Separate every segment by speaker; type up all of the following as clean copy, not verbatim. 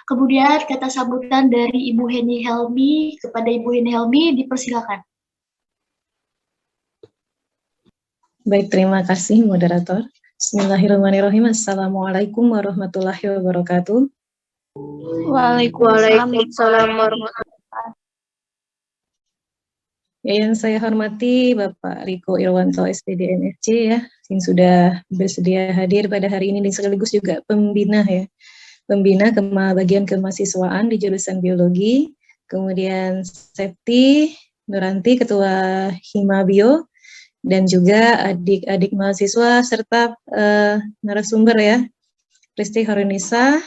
Speaker 1: Kemudian kata sambutan dari Ibu Heni Helmi, kepada Ibu Heni Helmi dipersilakan.
Speaker 2: Baik, terima kasih moderator. Bismillahirrahmanirrahim. Assalamualaikum warahmatullahi wabarakatuh.
Speaker 3: Waalaikumsalam warahmatullahi wabarakatuh.
Speaker 2: Yang saya hormati Bapak Riko Irwanto SPD MFC ya, yang sudah bersedia hadir pada hari ini dan sekaligus juga pembina ya. Pembina bagian kemahasiswaan di jurusan biologi, kemudian Septi Nuranti, Ketua Hima Bio, dan juga adik-adik mahasiswa serta narasumber ya, Kristi Harunisa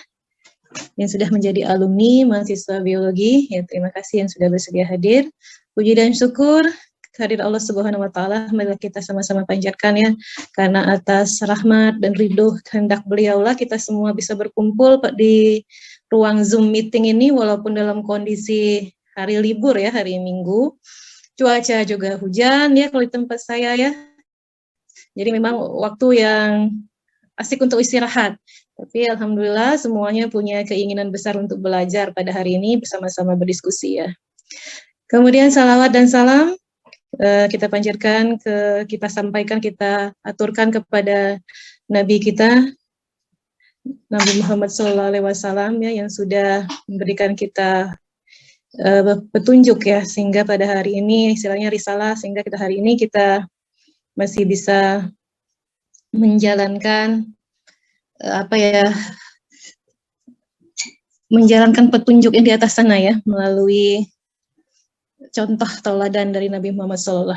Speaker 2: yang sudah menjadi alumni mahasiswa biologi. Ya, terima kasih yang sudah bersedia hadir. Puji dan syukur kehadirat Allah Subhanahu wa taala marilah kita sama-sama panjatkan ya, karena atas rahmat dan ridho kehendak beliaulah kita semua bisa berkumpul di ruang Zoom meeting ini walaupun dalam kondisi hari libur ya, hari Minggu. Cuaca juga hujan ya kalau di tempat saya ya. Jadi memang waktu yang asik untuk istirahat. Tapi alhamdulillah semuanya punya keinginan besar untuk belajar pada hari ini bersama-sama berdiskusi ya. Kemudian salawat dan salam kita panjatkan, kita sampaikan, kita aturkan kepada Nabi kita, Nabi Muhammad SAW ya, yang sudah memberikan kita petunjuk ya, sehingga pada hari ini istilahnya risalah, sehingga kita hari ini kita masih bisa menjalankan menjalankan petunjuk yang di atas sana ya, melalui contoh tauladan dari Nabi Muhammad SAW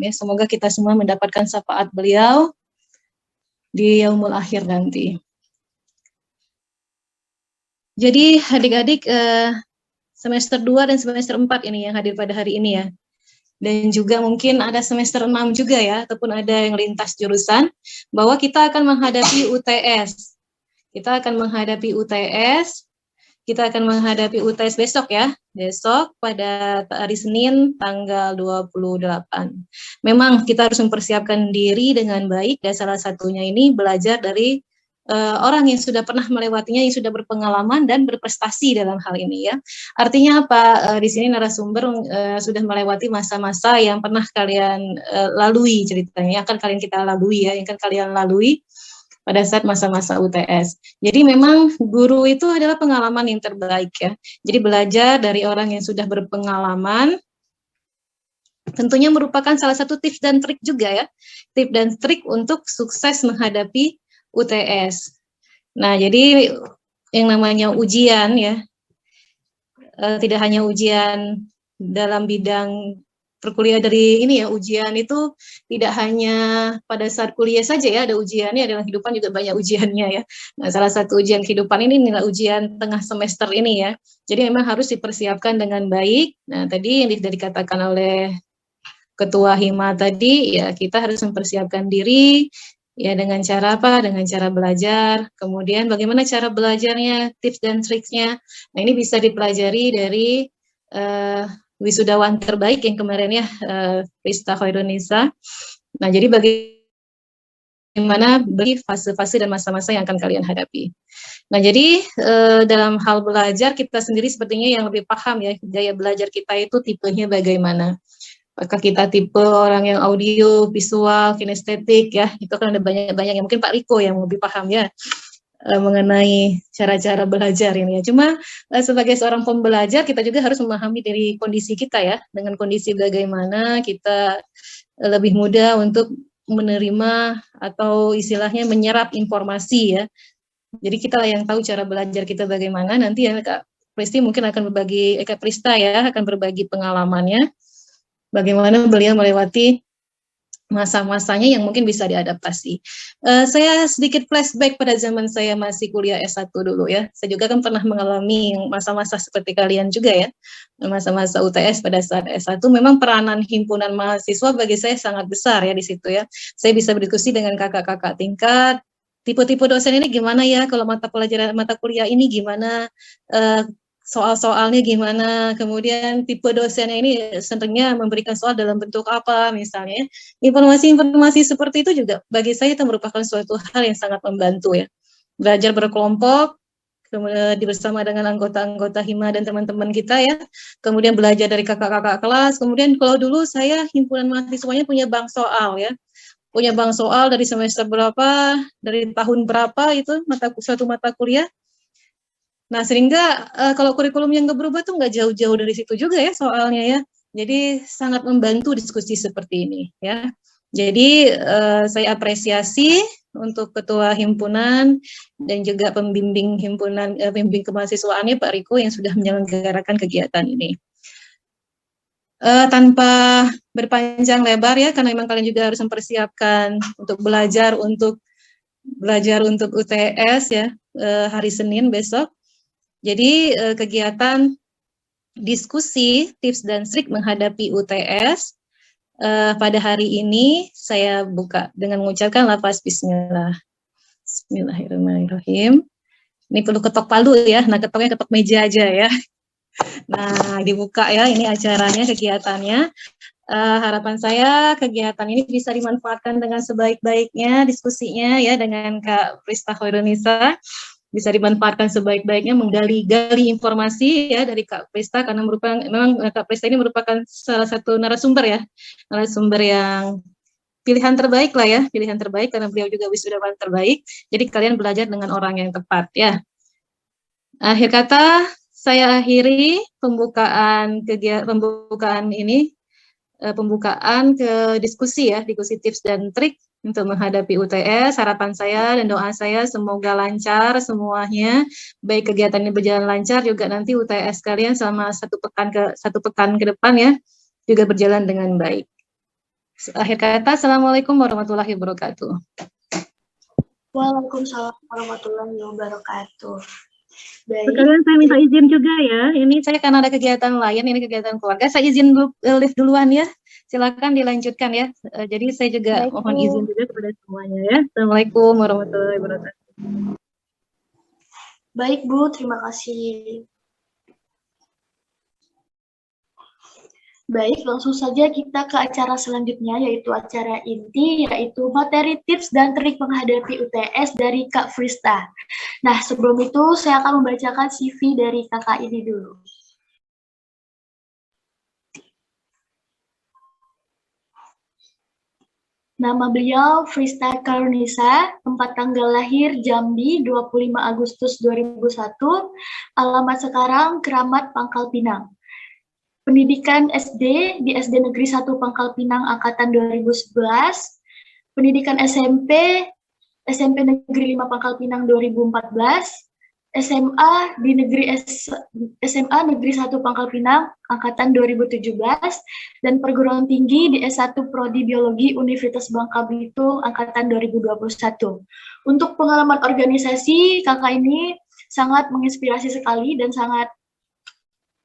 Speaker 2: ya. Semoga kita semua mendapatkan syafaat beliau di yaumul akhir nanti. Jadi adik-adik semester 2 dan semester 4 ini yang hadir pada hari ini ya. Dan juga mungkin ada semester 6 juga ya, ataupun ada yang lintas jurusan, bahwa kita akan menghadapi UTS. Kita akan menghadapi UTS, kita akan menghadapi UTS besok ya, besok pada hari Senin tanggal 28. Memang kita harus mempersiapkan diri dengan baik, dan salah satunya ini belajar dari orang yang sudah pernah melewatinya, yang sudah berpengalaman dan berprestasi dalam hal ini ya. Artinya apa? Di sini narasumber sudah melewati masa-masa yang pernah kalian lalui ceritanya, yang akan kalian kita lalui ya, yang akan kalian lalui pada saat masa-masa UTS. Jadi memang guru itu adalah pengalaman yang terbaik ya. Jadi belajar dari orang yang sudah berpengalaman tentunya merupakan salah satu tips dan trik juga ya. Tips dan trik untuk sukses menghadapi UTS. Nah, jadi yang namanya ujian ya, tidak hanya ujian dalam bidang perkuliahan dari ini ya, ujian itu tidak hanya pada saat kuliah saja ya, ada ujiannya, dalam kehidupan juga banyak ujiannya ya. Nah, salah satu ujian kehidupan ini adalah ujian tengah semester ini ya. Jadi memang harus dipersiapkan dengan baik. Nah, tadi yang dikatakan oleh Ketua Hima tadi, ya kita harus mempersiapkan diri, ya dengan cara apa? Dengan cara belajar. Kemudian bagaimana cara belajarnya, tips dan triknya. Nah ini bisa dipelajari dari wisudawan terbaik yang kemarin ya, Krista Khairunisa. Nah jadi bagaimana bagi fase-fase dan masa-masa yang akan kalian hadapi. Nah jadi dalam hal belajar kita sendiri sepertinya yang lebih paham ya, gaya belajar kita itu tipenya bagaimana. Apakah kita tipe orang yang audio, visual, kinestetik ya, itu kan ada banyak-banyak yang mungkin Pak Riko yang lebih paham ya mengenai cara-cara belajar ini ya. Cuma sebagai seorang pembelajar kita juga harus memahami dari kondisi kita ya, dengan kondisi bagaimana kita lebih mudah untuk menerima atau istilahnya menyerap informasi ya. Jadi kita yang tahu cara belajar kita bagaimana, nanti ya Kak Pristi mungkin akan berbagi, Kak Prista ya akan berbagi pengalamannya. Bagaimana beliau melewati masa-masanya yang mungkin bisa diadaptasi. Saya sedikit flashback pada zaman saya masih kuliah S1 dulu ya. Saya juga kan pernah mengalami masa-masa seperti kalian juga ya. Masa-masa UTS pada saat S1 memang peranan himpunan mahasiswa bagi saya sangat besar ya di situ ya. Saya bisa berdiskusi dengan kakak-kakak tingkat, tipe-tipe dosen ini gimana ya, kalau mata kuliah ini gimana, soal-soalnya gimana, kemudian tipe dosennya ini seringnya memberikan soal dalam bentuk apa misalnya. Informasi-informasi seperti itu juga bagi saya itu merupakan suatu hal yang sangat membantu ya. Belajar berkelompok, kemudian bersama dengan anggota-anggota Hima dan teman-teman kita ya, kemudian belajar dari kakak-kakak kelas, kemudian kalau dulu saya himpunan mahasiswanya punya bank soal ya, punya bank soal dari semester berapa, dari tahun berapa itu suatu mata kuliah. Nah, sehingga kalau kurikulum yang nggak berubah tuh nggak jauh-jauh dari situ juga ya soalnya ya. Jadi sangat membantu diskusi seperti ini ya. Jadi saya apresiasi untuk ketua himpunan dan juga pembimbing himpunan, pembimbing kemahasiswaannya Pak Riko yang sudah menyelenggarakan kegiatan ini. Tanpa berpanjang lebar ya, karena memang kalian juga harus mempersiapkan untuk belajar untuk UTS ya hari Senin besok. Jadi kegiatan diskusi tips dan trik menghadapi UTS pada hari ini saya buka dengan mengucapkan lafaz bismillah. Bismillahirrahmanirrahim. Ini perlu ketok palu ya, nah ketoknya ketok meja aja ya. Nah dibuka ya, ini acaranya, kegiatannya. Harapan saya kegiatan ini bisa dimanfaatkan dengan sebaik-baiknya diskusinya ya dengan Kak Prista Hoirunisa. Bisa dimanfaatkan sebaik-baiknya, menggali informasi ya dari Kak Prista, karena memang Kak Prista ini merupakan salah satu narasumber yang pilihan terbaik lah ya, pilihan terbaik karena beliau juga wisudawan terbaik. Jadi kalian belajar dengan orang yang tepat ya. Akhir kata saya akhiri pembukaan ke diskusi ya, diskusi tips dan trik untuk menghadapi UTS. Harapan saya dan doa saya semoga lancar semuanya, baik kegiatannya berjalan lancar, juga nanti UTS kalian selama satu pekan ke depan ya juga berjalan dengan baik. Akhir kata, Assalamualaikum warahmatullahi wabarakatuh.
Speaker 1: Waalaikumsalam warahmatullahi wabarakatuh. Baik.
Speaker 2: Sekalian saya minta izin juga ya, ini saya karena ada kegiatan lain, ini kegiatan keluarga, saya izin live duluan ya. Silakan dilanjutkan ya. Jadi saya juga mohon izin juga kepada semuanya ya. Assalamualaikum warahmatullahi wabarakatuh.
Speaker 1: Baik Bu, terima kasih. Baik, langsung saja kita ke acara selanjutnya, yaitu acara inti, yaitu materi tips dan trik menghadapi UTS dari Kak Prista. Nah, sebelum itu saya akan membacakan CV dari kakak ini dulu. Nama beliau Prista Karunisa, tempat tanggal lahir Jambi 25 Agustus 2001, alamat sekarang Keramat Pangkal Pinang. Pendidikan SD di SD Negeri 1 Pangkal Pinang angkatan 2011, pendidikan SMP Negeri 5 Pangkal Pinang 2014, SMA di SMA Negeri 1 Pangkal Pinang angkatan 2017, dan perguruan tinggi di S1 Prodi Biologi Universitas Bangka Belitung angkatan 2021. Untuk pengalaman organisasi, kakak ini sangat menginspirasi sekali dan sangat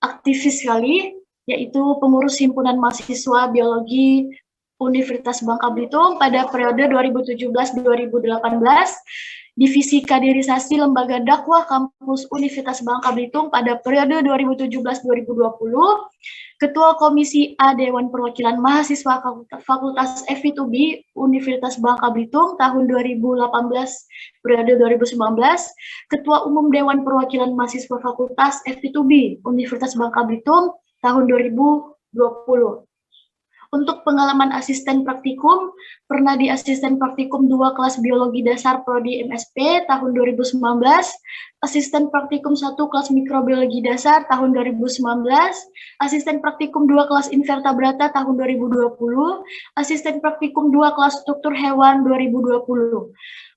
Speaker 1: aktivis sekali, yaitu pengurus himpunan mahasiswa biologi Universitas Bangka Belitung pada periode 2017-2018, Divisi Kaderisasi Lembaga Dakwah Kampus Universitas Bangka Belitung pada periode 2017-2020, Ketua Komisi A Dewan Perwakilan Mahasiswa Fakultas FITUB Universitas Bangka Belitung tahun 2018 periode 2019, Ketua Umum Dewan Perwakilan Mahasiswa Fakultas FITUB Universitas Bangka Belitung tahun 2020. Untuk pengalaman asisten praktikum, pernah di asisten praktikum 2 kelas biologi dasar Prodi MSP tahun 2019, asisten praktikum 1 kelas mikrobiologi dasar tahun 2019, asisten praktikum 2 kelas invertebrata tahun 2020, asisten praktikum 2 kelas struktur hewan 2020.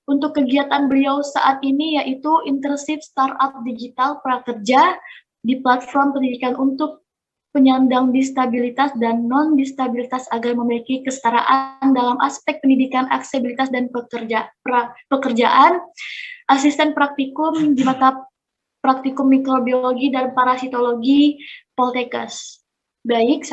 Speaker 1: Untuk kegiatan beliau saat ini yaitu internship startup digital prakerja di platform pendidikan untuk penyandang disabilitas dan non-disabilitas agar memiliki kesetaraan dalam aspek pendidikan, aksesibilitas, dan pekerjaan, asisten praktikum di mata praktikum mikrobiologi dan parasitologi Poltekkes. Baik,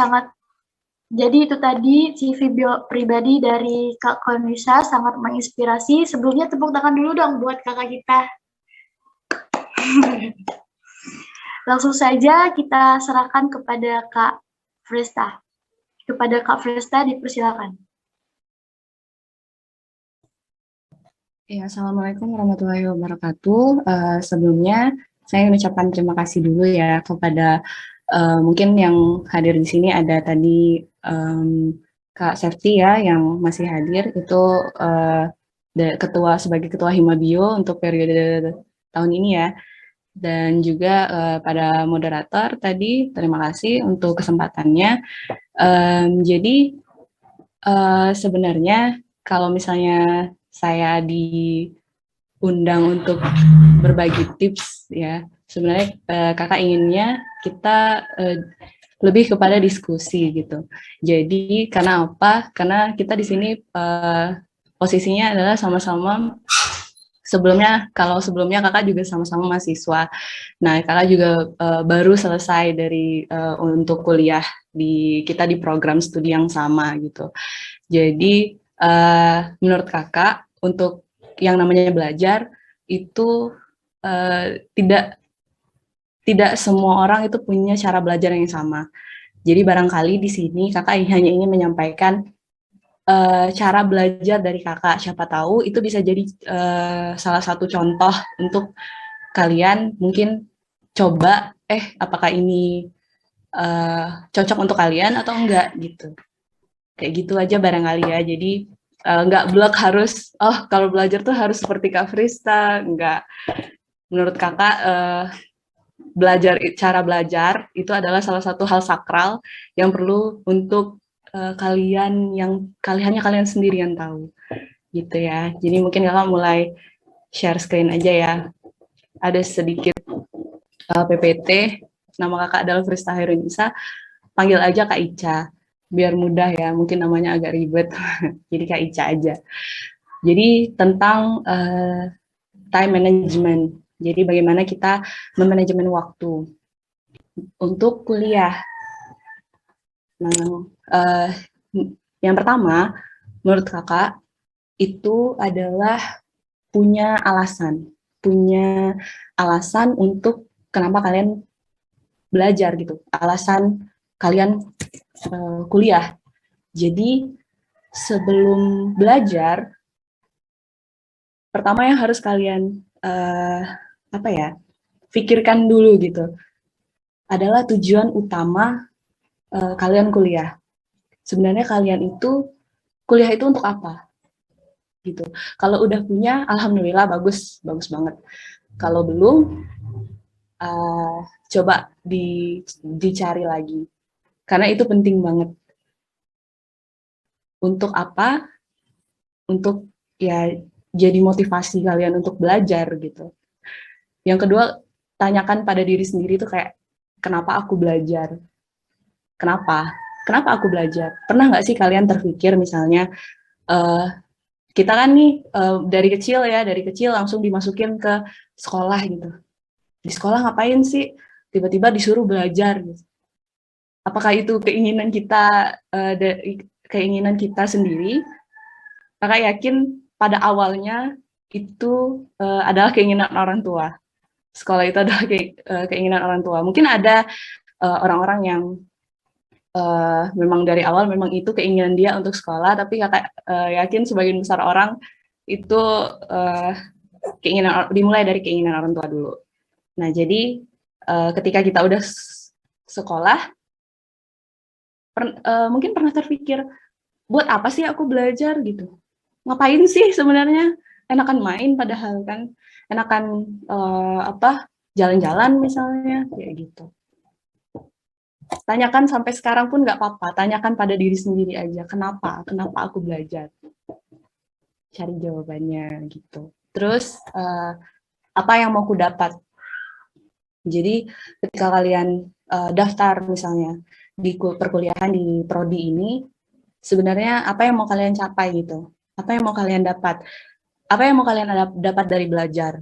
Speaker 1: jadi itu tadi CV pribadi dari Kak Konisa, sangat menginspirasi. Sebelumnya tepuk tangan dulu dong buat kakak kita. Langsung saja kita serahkan kepada Kak Prista. Kepada Kak Prista dipersilakan.
Speaker 4: Ya, Assalamualaikum warahmatullahi wabarakatuh. Sebelumnya saya mengucapkan terima kasih dulu ya kepada mungkin yang hadir di sini ada tadi Kak Sefti ya yang masih hadir itu sebagai ketua Himabio untuk periode tahun ini ya. Dan juga pada moderator tadi, terima kasih untuk kesempatannya. Jadi sebenarnya kalau misalnya saya diundang untuk berbagi tips ya, sebenarnya kakak inginnya kita lebih kepada diskusi gitu. Jadi karena apa? Karena kita di sini posisinya adalah sama-sama kalau sebelumnya kakak juga sama-sama mahasiswa. Nah, kakak juga baru selesai untuk kuliah kita di program studi yang sama gitu. Jadi menurut kakak untuk yang namanya belajar itu tidak semua orang itu punya cara belajar yang sama. Jadi barangkali di sini kakak hanya ingin menyampaikan cara belajar dari kakak, siapa tahu itu bisa jadi salah satu contoh untuk kalian mungkin coba apakah ini cocok untuk kalian atau enggak gitu. Kayak gitu aja barangkali ya. Jadi enggak blok harus kalau belajar tuh harus seperti Kak Frista, enggak. Menurut kakak cara belajar itu adalah salah satu hal sakral yang perlu untuk kalian sendiri yang tahu gitu ya. Jadi mungkin kakak mulai share screen aja ya. Ada sedikit PPT, nama kakak adalah Frista Herunisa, panggil aja Kak Ica biar mudah ya, mungkin namanya agak ribet. Jadi Kak Ica aja. Jadi tentang time management, jadi bagaimana kita memanajemen waktu untuk kuliah. Nah, yang pertama, menurut kakak, itu adalah punya alasan untuk kenapa kalian belajar gitu, alasan kalian kuliah. Jadi sebelum belajar, pertama yang harus kalian pikirkan dulu gitu, adalah tujuan utama kalian kuliah. Sebenarnya kalian itu kuliah itu untuk apa? Gitu. Kalau udah punya, alhamdulillah bagus banget. Kalau belum, coba dicari lagi, karena itu penting banget. Untuk apa? Untuk ya jadi motivasi kalian untuk belajar gitu. Yang kedua, tanyakan pada diri sendiri tuh kayak, kenapa aku belajar? Kenapa aku belajar? Pernah nggak sih kalian terpikir misalnya, kita kan nih dari kecil langsung dimasukin ke sekolah gitu. Di sekolah ngapain sih? Tiba-tiba disuruh belajar gitu. Apakah itu keinginan kita sendiri? Kakak yakin pada awalnya itu adalah keinginan orang tua. Sekolah itu adalah keinginan orang tua. Mungkin ada orang-orang yang memang dari awal memang itu keinginan dia untuk sekolah, tapi kakak yakin sebagian besar orang itu dimulai dari keinginan orang tua dulu. Nah, jadi ketika kita udah sekolah, mungkin pernah terpikir, buat apa sih aku belajar gitu? Ngapain sih sebenarnya? Enakan main padahal kan, enakan jalan-jalan misalnya, kayak gitu. Tanyakan sampai sekarang pun nggak apa-apa, tanyakan pada diri sendiri aja, kenapa aku belajar? Cari jawabannya gitu. Terus apa yang mau aku dapat? Jadi ketika kalian daftar misalnya di perkuliahan di prodi ini, sebenarnya apa yang mau kalian capai gitu? Apa yang mau kalian dapat? Apa yang mau kalian dapat dari belajar?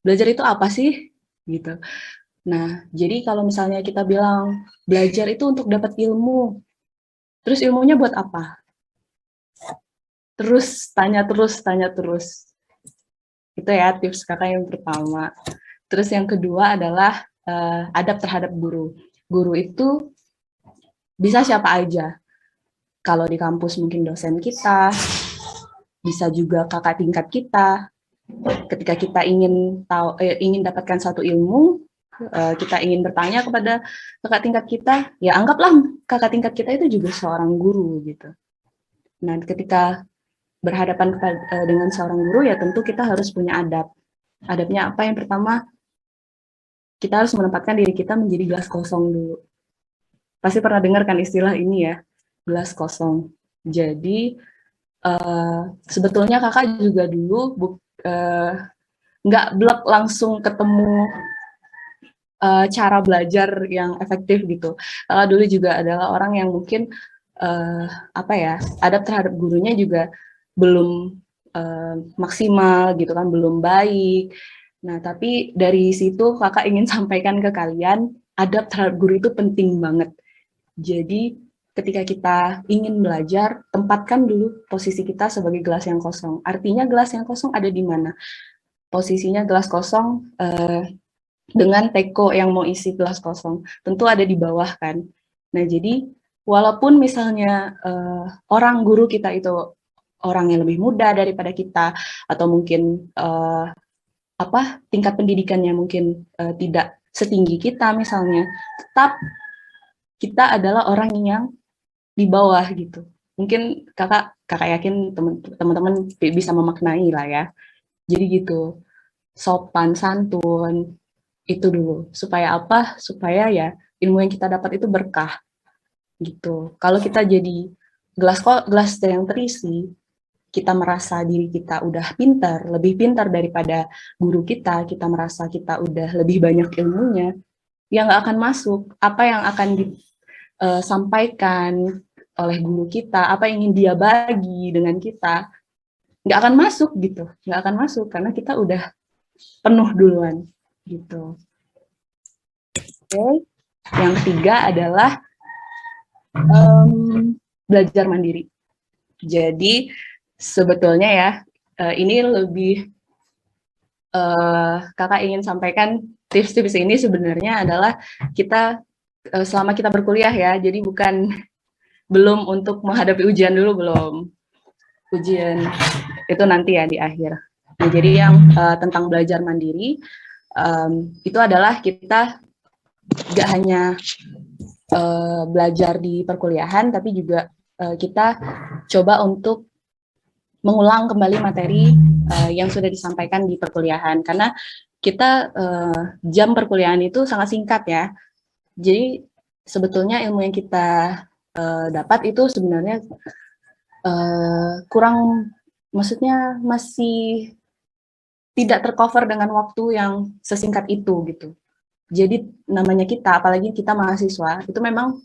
Speaker 4: Belajar itu apa sih? Gitu. Nah, jadi kalau misalnya kita bilang belajar itu untuk dapat ilmu, terus ilmunya buat apa? Tanya terus. Itu ya tips kakak yang pertama. Terus yang kedua adalah adab terhadap guru. Guru itu bisa siapa aja. Kalau di kampus mungkin dosen kita, bisa juga kakak tingkat kita, ketika kita ingin ingin dapatkan satu ilmu, kita ingin bertanya kepada kakak tingkat kita, ya anggaplah kakak tingkat kita itu juga seorang guru gitu. Nah, ketika berhadapan dengan seorang guru, ya tentu kita harus punya adab. Adabnya apa? Yang pertama, kita harus menempatkan diri kita menjadi gelas kosong dulu. Pasti pernah dengar kan istilah ini ya, gelas kosong. Jadi sebetulnya kakak juga dulu nggak blok langsung ketemu cara belajar yang efektif gitu. Kakak dulu juga adalah orang yang mungkin adab terhadap gurunya juga belum maksimal gitu kan, belum baik. Nah, tapi dari situ kakak ingin sampaikan ke kalian, adab terhadap guru itu penting banget. Jadi ketika kita ingin belajar, tempatkan dulu posisi kita sebagai gelas yang kosong. Artinya gelas yang kosong ada di mana? Posisinya gelas kosong dengan teko yang mau isi gelas kosong. Tentu ada di bawah kan. Nah, jadi walaupun misalnya orang guru kita itu orang yang lebih muda daripada kita, atau mungkin tingkat pendidikannya mungkin tidak setinggi kita misalnya, tetap kita adalah orang yang di bawah gitu. Mungkin kakak yakin teman-teman bisa memaknai lah ya. Jadi gitu, sopan santun itu dulu. Supaya apa? Supaya ya ilmu yang kita dapat itu berkah gitu. Kalau kita jadi gelas yang terisi, kita merasa diri kita udah pintar, lebih pintar daripada guru kita merasa kita udah lebih banyak ilmunya, ya nggak akan masuk. Apa yang akan disampaikan oleh guru kita, apa yang ingin dia bagi dengan kita, nggak akan masuk gitu, nggak akan masuk karena kita udah penuh duluan gitu. Oke. Yang ketiga adalah belajar mandiri. Jadi sebetulnya ya ini lebih kakak ingin sampaikan tips-tips ini sebenarnya adalah kita selama kita berkuliah ya, jadi belum untuk menghadapi ujian dulu, belum. Ujian itu nanti ya di akhir. Nah, jadi yang tentang belajar mandiri itu adalah kita gak hanya belajar di perkuliahan, tapi juga kita coba untuk mengulang kembali materi yang sudah disampaikan di perkuliahan, karena kita jam perkuliahan itu sangat singkat ya. Jadi sebetulnya ilmu yang kita dapat itu sebenarnya kurang, maksudnya masih tidak tercover dengan waktu yang sesingkat itu gitu. Jadi namanya kita, apalagi kita mahasiswa, itu memang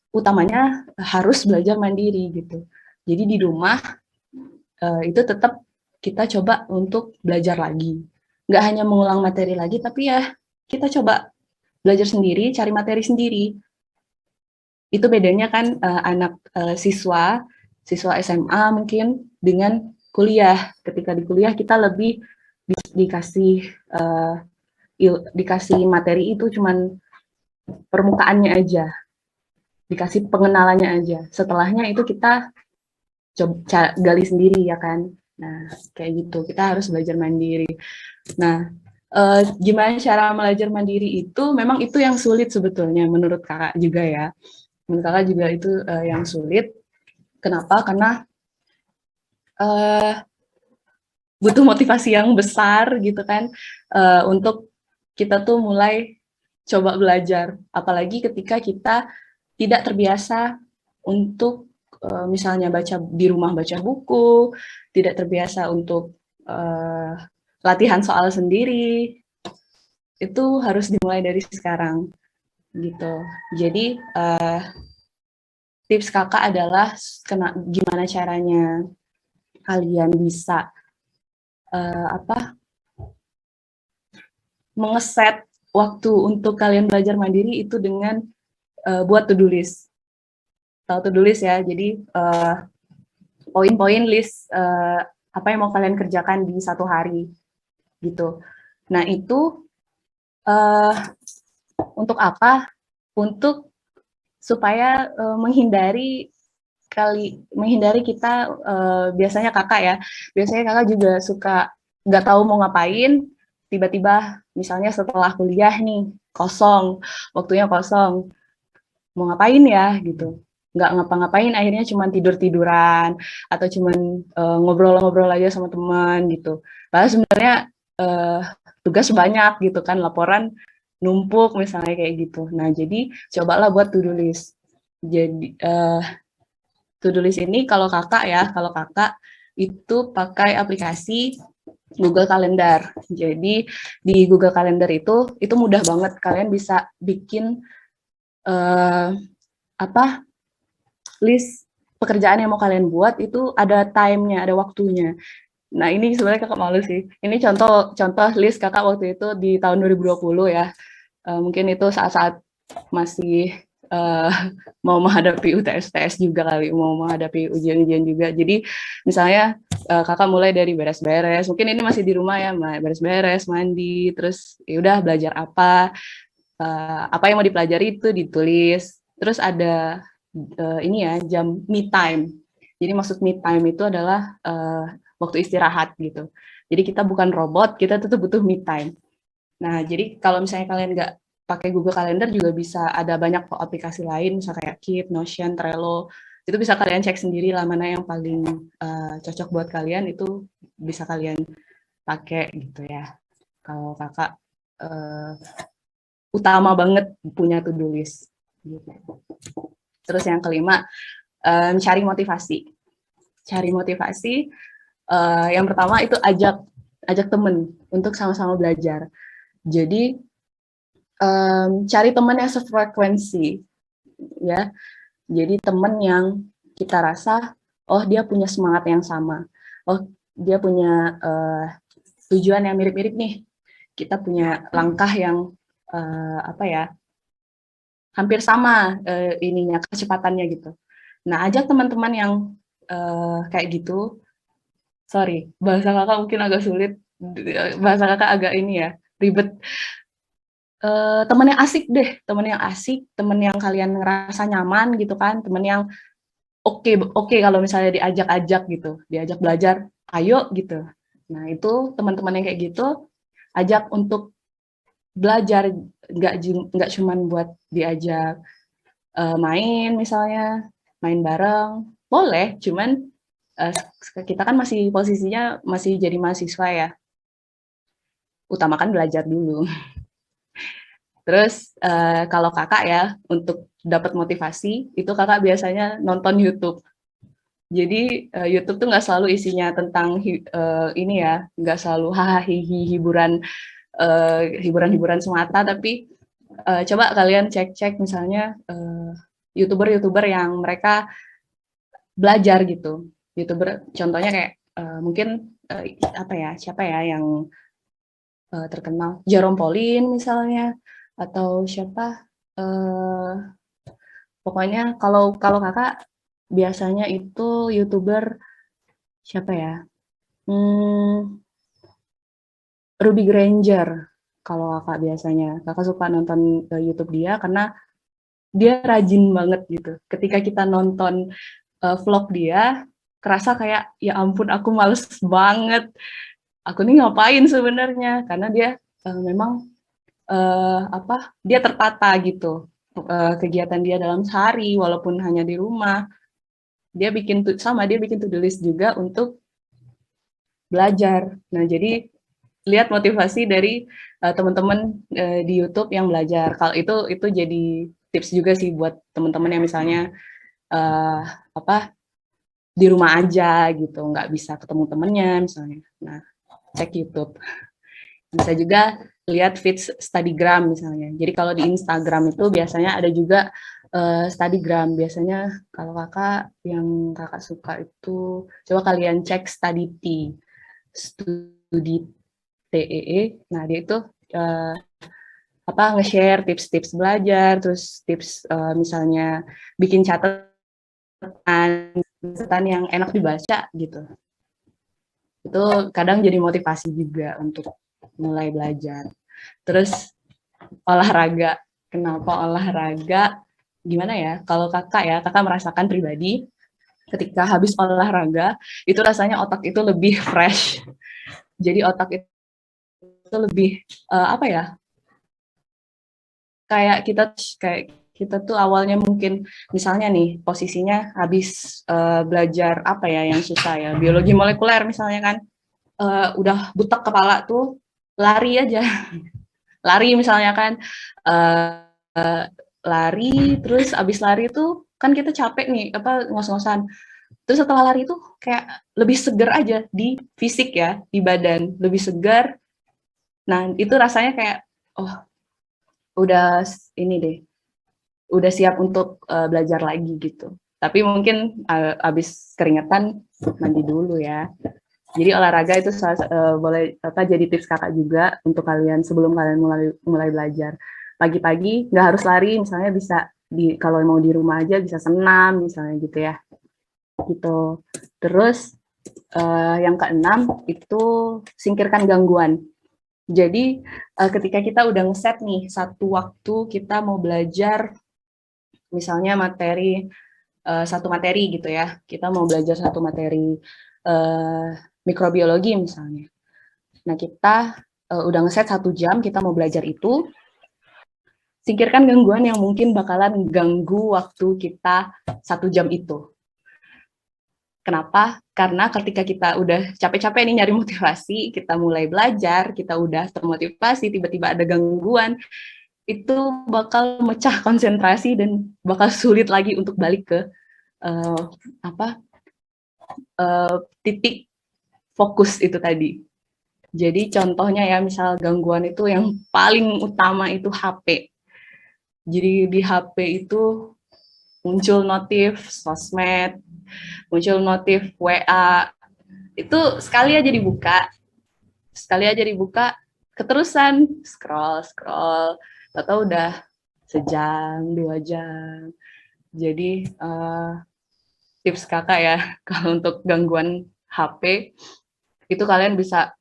Speaker 4: utamanya harus belajar mandiri gitu. Jadi di rumah itu tetap kita coba untuk belajar lagi. Nggak hanya mengulang materi lagi, tapi ya kita coba belajar sendiri, cari materi sendiri. Itu bedanya kan anak siswa SMA mungkin dengan kuliah. Ketika di kuliah kita lebih dikasih materi itu cuman permukaannya aja, dikasih pengenalannya aja. Setelahnya itu kita coba gali sendiri ya kan. Nah kayak gitu, kita harus belajar mandiri. Nah gimana cara belajar mandiri itu, memang itu yang sulit sebetulnya menurut kakak juga ya. Menurut kakak juga itu yang sulit. Kenapa? Karena butuh motivasi yang besar gitu kan untuk kita tuh mulai coba belajar, apalagi ketika kita tidak terbiasa untuk misalnya di rumah baca buku, tidak terbiasa untuk latihan soal sendiri, itu harus dimulai dari sekarang gitu. Jadi tips kakak adalah gimana caranya kalian bisa mengeset waktu untuk kalian belajar mandiri itu dengan buat to-do list. Tahu to-do list ya, jadi poin-poin list apa yang mau kalian kerjakan di satu hari gitu. Nah itu untuk apa? Untuk supaya menghindari kita biasanya kakak juga suka nggak tahu mau ngapain, tiba-tiba misalnya setelah kuliah nih, kosong, waktunya kosong, mau ngapain ya gitu. Nggak ngapa-ngapain, akhirnya cuma tidur-tiduran, atau cuma ngobrol-ngobrol aja sama teman gitu. Padahal sebenarnya tugas banyak gitu kan, laporan numpuk misalnya kayak gitu. Nah, jadi cobalah buat to-do list. Jadi to-do list ini kalau kakak itu pakai aplikasi Google Calendar. Jadi di Google Calendar itu mudah banget, kalian bisa bikin list pekerjaan yang mau kalian buat, itu ada time-nya, ada waktunya. Nah, ini sebenarnya kakak malu sih. Ini contoh list kakak waktu itu di tahun 2020 ya. Mungkin itu saat-saat masih mau menghadapi UTS-UTS juga kali, mau menghadapi ujian-ujian juga. Jadi misalnya kakak mulai dari beres-beres, mungkin ini masih di rumah ya, beres-beres, mandi, terus ya udah belajar apa yang mau dipelajari itu ditulis. Terus ada ini ya, jam me time. Jadi maksud me time itu adalah waktu istirahat gitu. Jadi kita bukan robot, kita tuh butuh me time. Nah, jadi kalau misalnya kalian nggak pakai Google Calendar juga bisa ada banyak aplikasi lain, misalnya kayak Keep, Notion, Trello. Itu bisa kalian cek sendiri lah mana yang paling cocok buat kalian, itu bisa kalian pakai gitu ya. Kalau kakak utama banget punya to-do list. Gitu. Terus yang kelima, cari motivasi. Cari motivasi, yang pertama itu ajak temen untuk sama-sama belajar. Jadi cari teman yang sefrekuensi, ya. Jadi teman yang kita rasa, oh dia punya semangat yang sama, oh dia punya tujuan yang mirip-mirip nih, kita punya langkah yang hampir sama ininya, kecepatannya gitu. Nah, ajak teman-teman yang kayak gitu. Sorry, bahasa kakak mungkin agak sulit, bahasa kakak agak ini ya, ribet. Teman yang asik deh, teman yang asik, teman yang kalian ngerasa nyaman gitu kan, teman yang oke kalau misalnya diajak gitu, diajak belajar, ayo gitu. Nah, itu teman-teman yang kayak gitu, ajak untuk belajar, nggak cuman buat diajak main misalnya, main bareng, boleh, cuman kita kan masih posisinya masih jadi mahasiswa ya, utamakan belajar dulu. Terus kalau kakak ya, untuk dapat motivasi, itu kakak biasanya nonton YouTube. Jadi YouTube tuh nggak selalu isinya tentang ini ya, nggak selalu hahaha hiburan semata, tapi coba kalian cek misalnya YouTuber yang mereka belajar gitu. YouTuber contohnya kayak mungkin siapa ya yang terkenal, Jerome Pauline misalnya, atau siapa, pokoknya kalau kakak biasanya itu YouTuber siapa ya, Ruby Granger. Kalau kakak biasanya, kakak suka nonton YouTube dia karena dia rajin banget gitu. Ketika kita nonton vlog dia, kerasa kayak ya ampun aku males banget. Aku nih ngapain sebenarnya? Karena dia memang dia tertata gitu, kegiatan dia dalam sehari walaupun hanya di rumah, dia bikin to-do list juga untuk belajar. Nah, jadi lihat motivasi dari teman-teman di YouTube yang belajar. Kalau itu jadi tips juga sih buat teman-teman yang misalnya di rumah aja gitu, nggak bisa ketemu temennya misalnya. Nah, cek YouTube. Bisa juga lihat feeds Studygram misalnya. Jadi kalau di Instagram itu biasanya ada juga Studygram. Biasanya kalau kakak yang kakak suka itu, coba kalian cek Study TEE. Nah, dia itu nge-share tips-tips belajar, terus tips misalnya bikin catatan yang enak dibaca gitu. Itu kadang jadi motivasi juga untuk mulai belajar. Terus olahraga. Kenapa olahraga? Gimana ya? Kalau kakak merasakan pribadi ketika habis olahraga itu rasanya otak itu lebih fresh, Jadi otak itu lebih apa ya? Kayak kita tuh awalnya mungkin misalnya nih posisinya habis belajar apa ya yang susah ya, biologi molekuler misalnya kan, udah butek kepala tuh, lari aja. Lari misalnya kan, lari terus abis lari tuh kan kita capek nih apa ngos-ngosan, terus setelah lari tuh kayak lebih seger aja di fisik ya, di badan lebih segar. Nah itu rasanya kayak oh udah ini deh, udah siap untuk belajar lagi gitu. Tapi mungkin abis keringetan mandi dulu ya. Jadi olahraga itu boleh jadi tips kakak juga untuk kalian sebelum kalian mulai belajar. Pagi-pagi nggak harus lari, misalnya bisa kalau mau di rumah aja bisa senam misalnya gitu ya. Gitu. Terus yang keenam itu singkirkan gangguan. Jadi ketika kita udah ngeset nih satu waktu kita mau belajar misalnya satu materi gitu ya, kita mau belajar satu materi mikrobiologi misalnya. Nah kita udah ngeset 1 jam kita mau belajar itu, singkirkan gangguan yang mungkin bakalan ganggu waktu kita 1 jam itu. Kenapa? Karena ketika kita udah capek-capek nih nyari motivasi, kita mulai belajar, kita udah termotivasi, tiba-tiba ada gangguan, itu bakal mecah konsentrasi dan bakal sulit lagi untuk balik ke titik fokus itu tadi. Jadi contohnya ya, misal gangguan itu yang paling utama itu HP. Jadi di HP itu muncul notif sosmed, muncul notif WA, itu sekali aja dibuka, keterusan scroll, atau udah sejam, 2 jam. Jadi tips kakak ya, kalau untuk gangguan HP, itu kalian bisa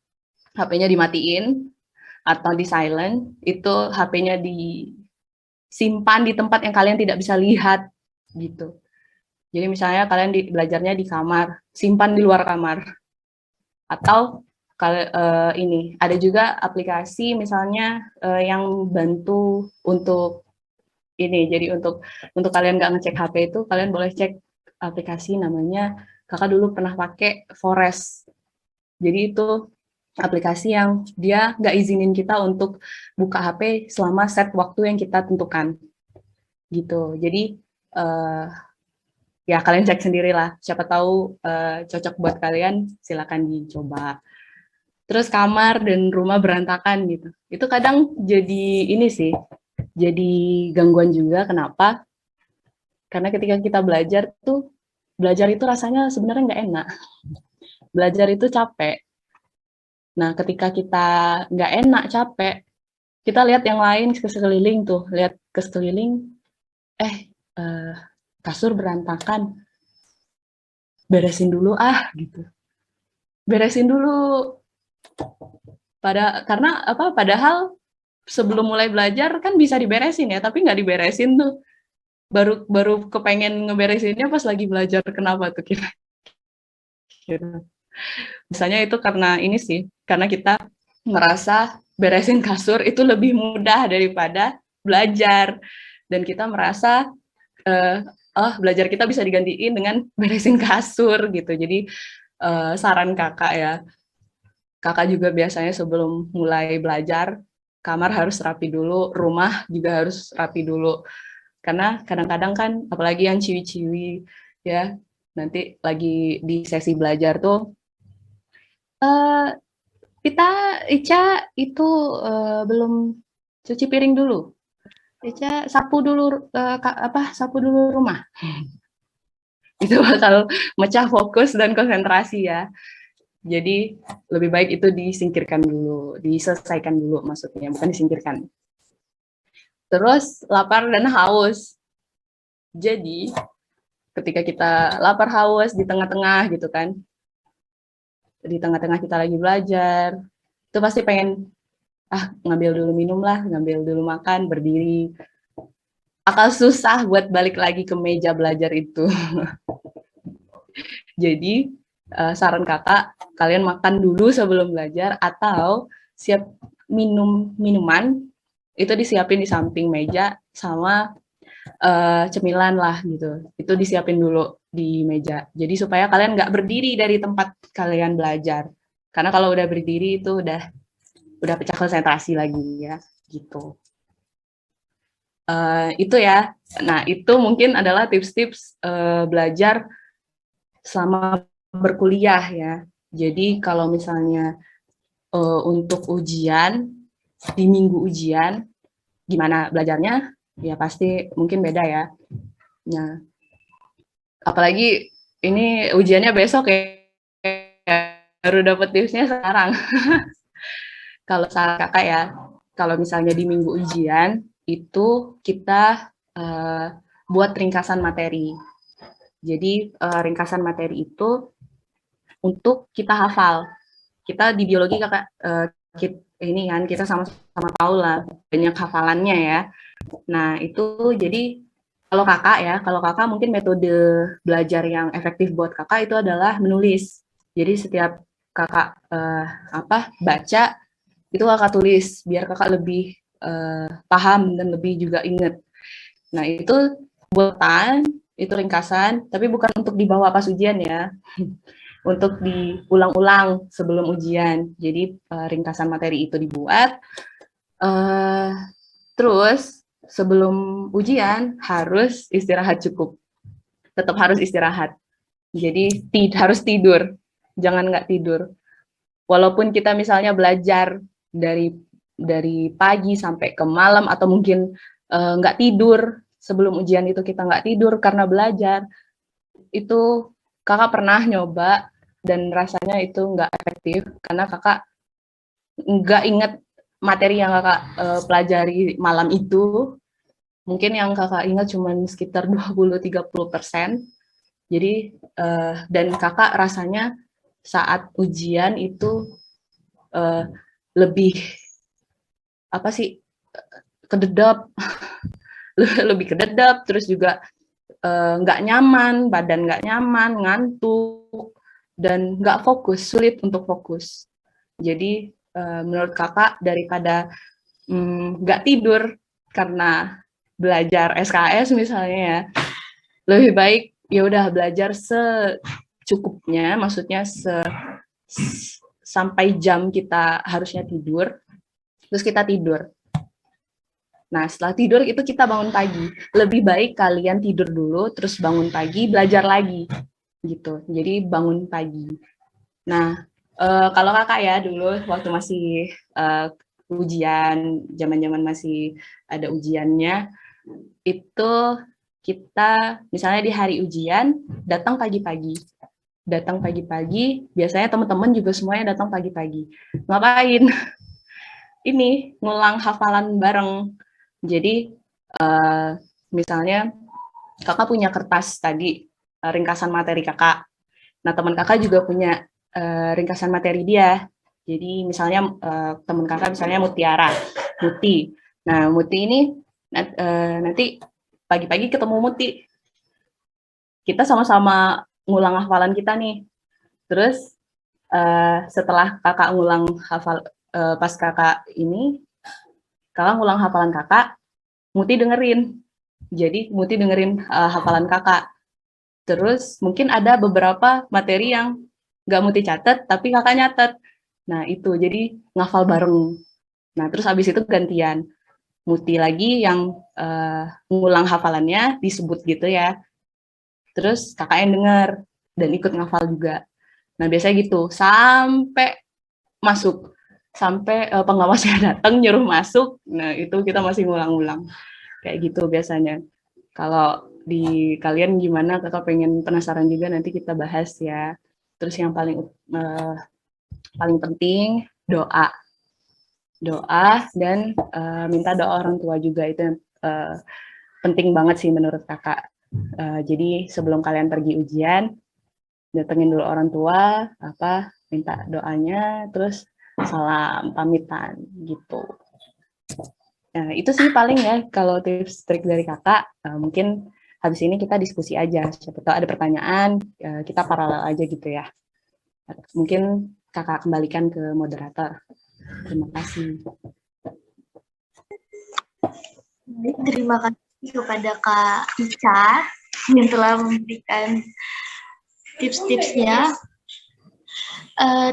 Speaker 4: HP-nya dimatiin atau di silent, itu HP-nya disimpan di tempat yang kalian tidak bisa lihat gitu. Jadi misalnya kalian belajarnya di kamar, simpan di luar kamar. Atau ini ada juga aplikasi misalnya yang bantu untuk ini. Jadi untuk kalian nggak ngecek HP itu, kalian boleh cek aplikasi namanya, kakak dulu pernah pakai Forest. Jadi itu aplikasi yang dia nggak izinin kita untuk buka HP selama set waktu yang kita tentukan gitu. Jadi ya kalian cek sendirilah, siapa tahu cocok buat kalian, silakan dicoba. Terus kamar dan rumah berantakan gitu, itu kadang jadi ini sih, jadi gangguan juga. Kenapa? Karena ketika kita belajar itu rasanya sebenarnya nggak enak. Belajar itu capek. Nah, ketika kita nggak enak, capek, kita lihat yang lain ke sekeliling tuh, lihat ke sekeliling, kasur berantakan, beresin dulu gitu. Beresin dulu. Padahal sebelum mulai belajar kan bisa diberesin ya, tapi nggak diberesin tuh. Baru kepengen ngeberesinnya pas lagi belajar. Kenapa tuh kira? Misalnya itu karena ini sih, karena kita merasa beresin kasur itu lebih mudah daripada belajar, dan kita merasa belajar kita bisa digantiin dengan beresin kasur gitu. Jadi saran kakak ya, kakak juga biasanya sebelum mulai belajar, kamar harus rapi dulu, rumah juga harus rapi dulu. Karena kadang-kadang kan, apalagi yang ciwi-ciwi ya, nanti lagi di sesi belajar tuh, Ica itu belum cuci piring dulu. Ica sapu dulu rumah. Itu bakal mecah fokus dan konsentrasi ya. Jadi lebih baik itu disingkirkan dulu, diselesaikan dulu maksudnya, bukan disingkirkan. Terus lapar dan haus. Jadi ketika kita lapar haus di tengah-tengah gitu kan, di tengah-tengah kita lagi belajar, itu pasti pengen ngambil dulu minum lah, ngambil dulu makan, berdiri. Akal susah buat balik lagi ke meja belajar itu. Jadi saran kakak, kalian makan dulu sebelum belajar atau siap minuman itu disiapin di samping meja sama cemilan lah gitu. Itu disiapin dulu di meja. Jadi supaya kalian nggak berdiri dari tempat kalian belajar. Karena kalau udah berdiri itu udah pecah konsentrasi lagi ya, gitu. Itu ya. Nah, itu mungkin adalah tips-tips belajar selama berkuliah ya. Jadi kalau misalnya untuk ujian, di minggu ujian, gimana belajarnya? Ya pasti mungkin beda ya. Nah, apalagi ini ujiannya besok ya, baru dapet tipsnya sekarang. Kalau saran kakak ya, kalau misalnya di minggu ujian, itu kita buat ringkasan materi. Jadi ringkasan materi itu untuk kita hafal. Kita di biologi kakak, ini kan kita sama-sama tahu lah banyak hafalannya ya. Nah itu jadi kalau kakak mungkin metode belajar yang efektif buat kakak itu adalah menulis. Jadi setiap kakak baca itu kakak tulis biar kakak lebih paham dan lebih juga inget. Nah itu buatan, itu ringkasan, tapi bukan untuk dibawa pas ujian ya, untuk diulang-ulang sebelum ujian. Jadi ringkasan materi itu dibuat, terus sebelum ujian harus istirahat cukup, tetap harus istirahat. Jadi harus tidur, jangan nggak tidur. Walaupun kita misalnya belajar dari pagi sampai ke malam atau mungkin nggak tidur sebelum ujian itu kita nggak tidur karena belajar, itu kakak pernah nyoba dan rasanya itu nggak efektif karena kakak nggak inget materi yang kakak pelajari malam itu. Mungkin yang kakak ingat cuma sekitar 20-30%. Jadi dan kakak rasanya saat ujian itu lebih kededap, lebih kededap, terus juga nggak nyaman, badan nggak nyaman, ngantuk, dan nggak fokus, sulit untuk fokus. Jadi menurut kakak daripada nggak tidur karena belajar SKS misalnya ya, lebih baik ya udah belajar secukupnya, maksudnya sampai jam kita harusnya tidur, terus kita tidur. Nah, setelah tidur itu kita bangun pagi. Lebih baik kalian tidur dulu, terus bangun pagi, belajar lagi. Gitu. Jadi bangun pagi. Nah, kalau kakak ya dulu waktu masih ujian, zaman-zaman masih ada ujiannya, itu kita misalnya di hari ujian datang pagi-pagi. Datang pagi-pagi, biasanya teman-teman juga semuanya datang pagi-pagi. Ngapain? Ini, ngulang hafalan bareng. Jadi, misalnya kakak punya kertas tadi, ringkasan materi kakak. Nah, teman kakak juga punya ringkasan materi dia. Jadi, misalnya teman kakak misalnya Muti. Nah, Muti ini nanti pagi-pagi ketemu Muti. Kita sama-sama ngulang hafalan kita nih. Terus, setelah kakak ngulang pas kakak ngulang hafalan kakak, Muti dengerin. Jadi Muti dengerin hafalan kakak. Terus mungkin ada beberapa materi yang nggak Muti catat, tapi kakak nyatet. Nah itu, jadi ngafal bareng. Nah terus habis itu gantian. Muti lagi yang ngulang hafalannya, disebut gitu ya. Terus kakak yang denger, dan ikut ngafal juga. Nah biasanya gitu, sampai masuk. Sampai pengawasnya datang nyuruh masuk, nah itu kita masih ngulang-ngulang kayak gitu biasanya. Kalau di kalian gimana, kakak pengen penasaran juga, nanti kita bahas ya. Terus yang paling penting doa dan minta doa orang tua juga, itu penting banget sih menurut kakak. Jadi sebelum kalian pergi ujian, datengin dulu orang tua, minta doanya, terus salam pamitan gitu. Nah, itu sih paling ya kalau tips trik dari kakak. Mungkin habis ini kita diskusi aja. Siapa tahu ada pertanyaan, kita paralel aja gitu ya. Mungkin kakak kembalikan ke moderator. Terima kasih.
Speaker 1: Terima kasih kepada Kak Ica yang telah memberikan tips-tipsnya.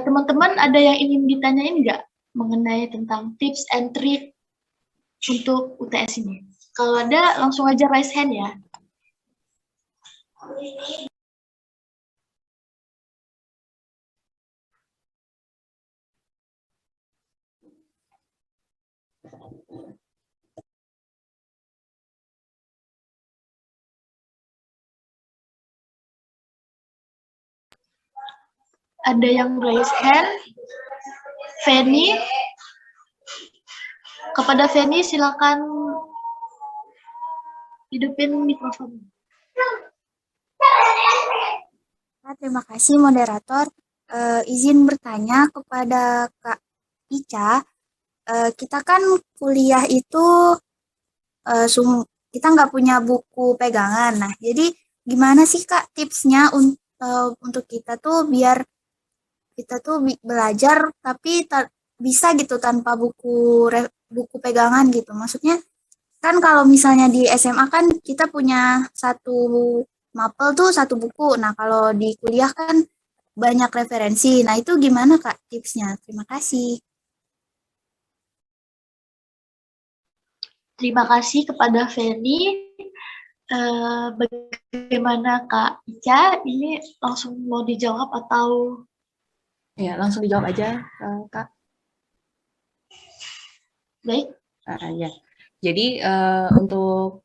Speaker 1: Teman-teman ada yang ingin ditanyain nggak mengenai tentang tips and trick untuk UTS ini? Kalau ada, langsung aja raise hand ya. Ada yang raise hand? Feni? Kepada Feni, silakan hidupin mikrofon.
Speaker 3: Terima kasih moderator. Izin bertanya kepada Kak Ica. Kita kan kuliah itu kita nggak punya buku pegangan. Nah, jadi gimana sih Kak tipsnya untuk kita tuh biar kita tuh belajar tapi bisa gitu tanpa buku pegangan gitu. Maksudnya kan kalau misalnya di SMA kan kita punya satu mapel tuh satu buku. Nah, kalau di kuliah kan banyak referensi. Nah, itu gimana Kak tipsnya? Terima kasih.
Speaker 1: Terima kasih kepada Feni. Bagaimana Kak Ica? Ini langsung mau dijawab atau?
Speaker 4: Ya, langsung dijawab aja, Kak.
Speaker 1: Baik.
Speaker 4: Ya. Jadi untuk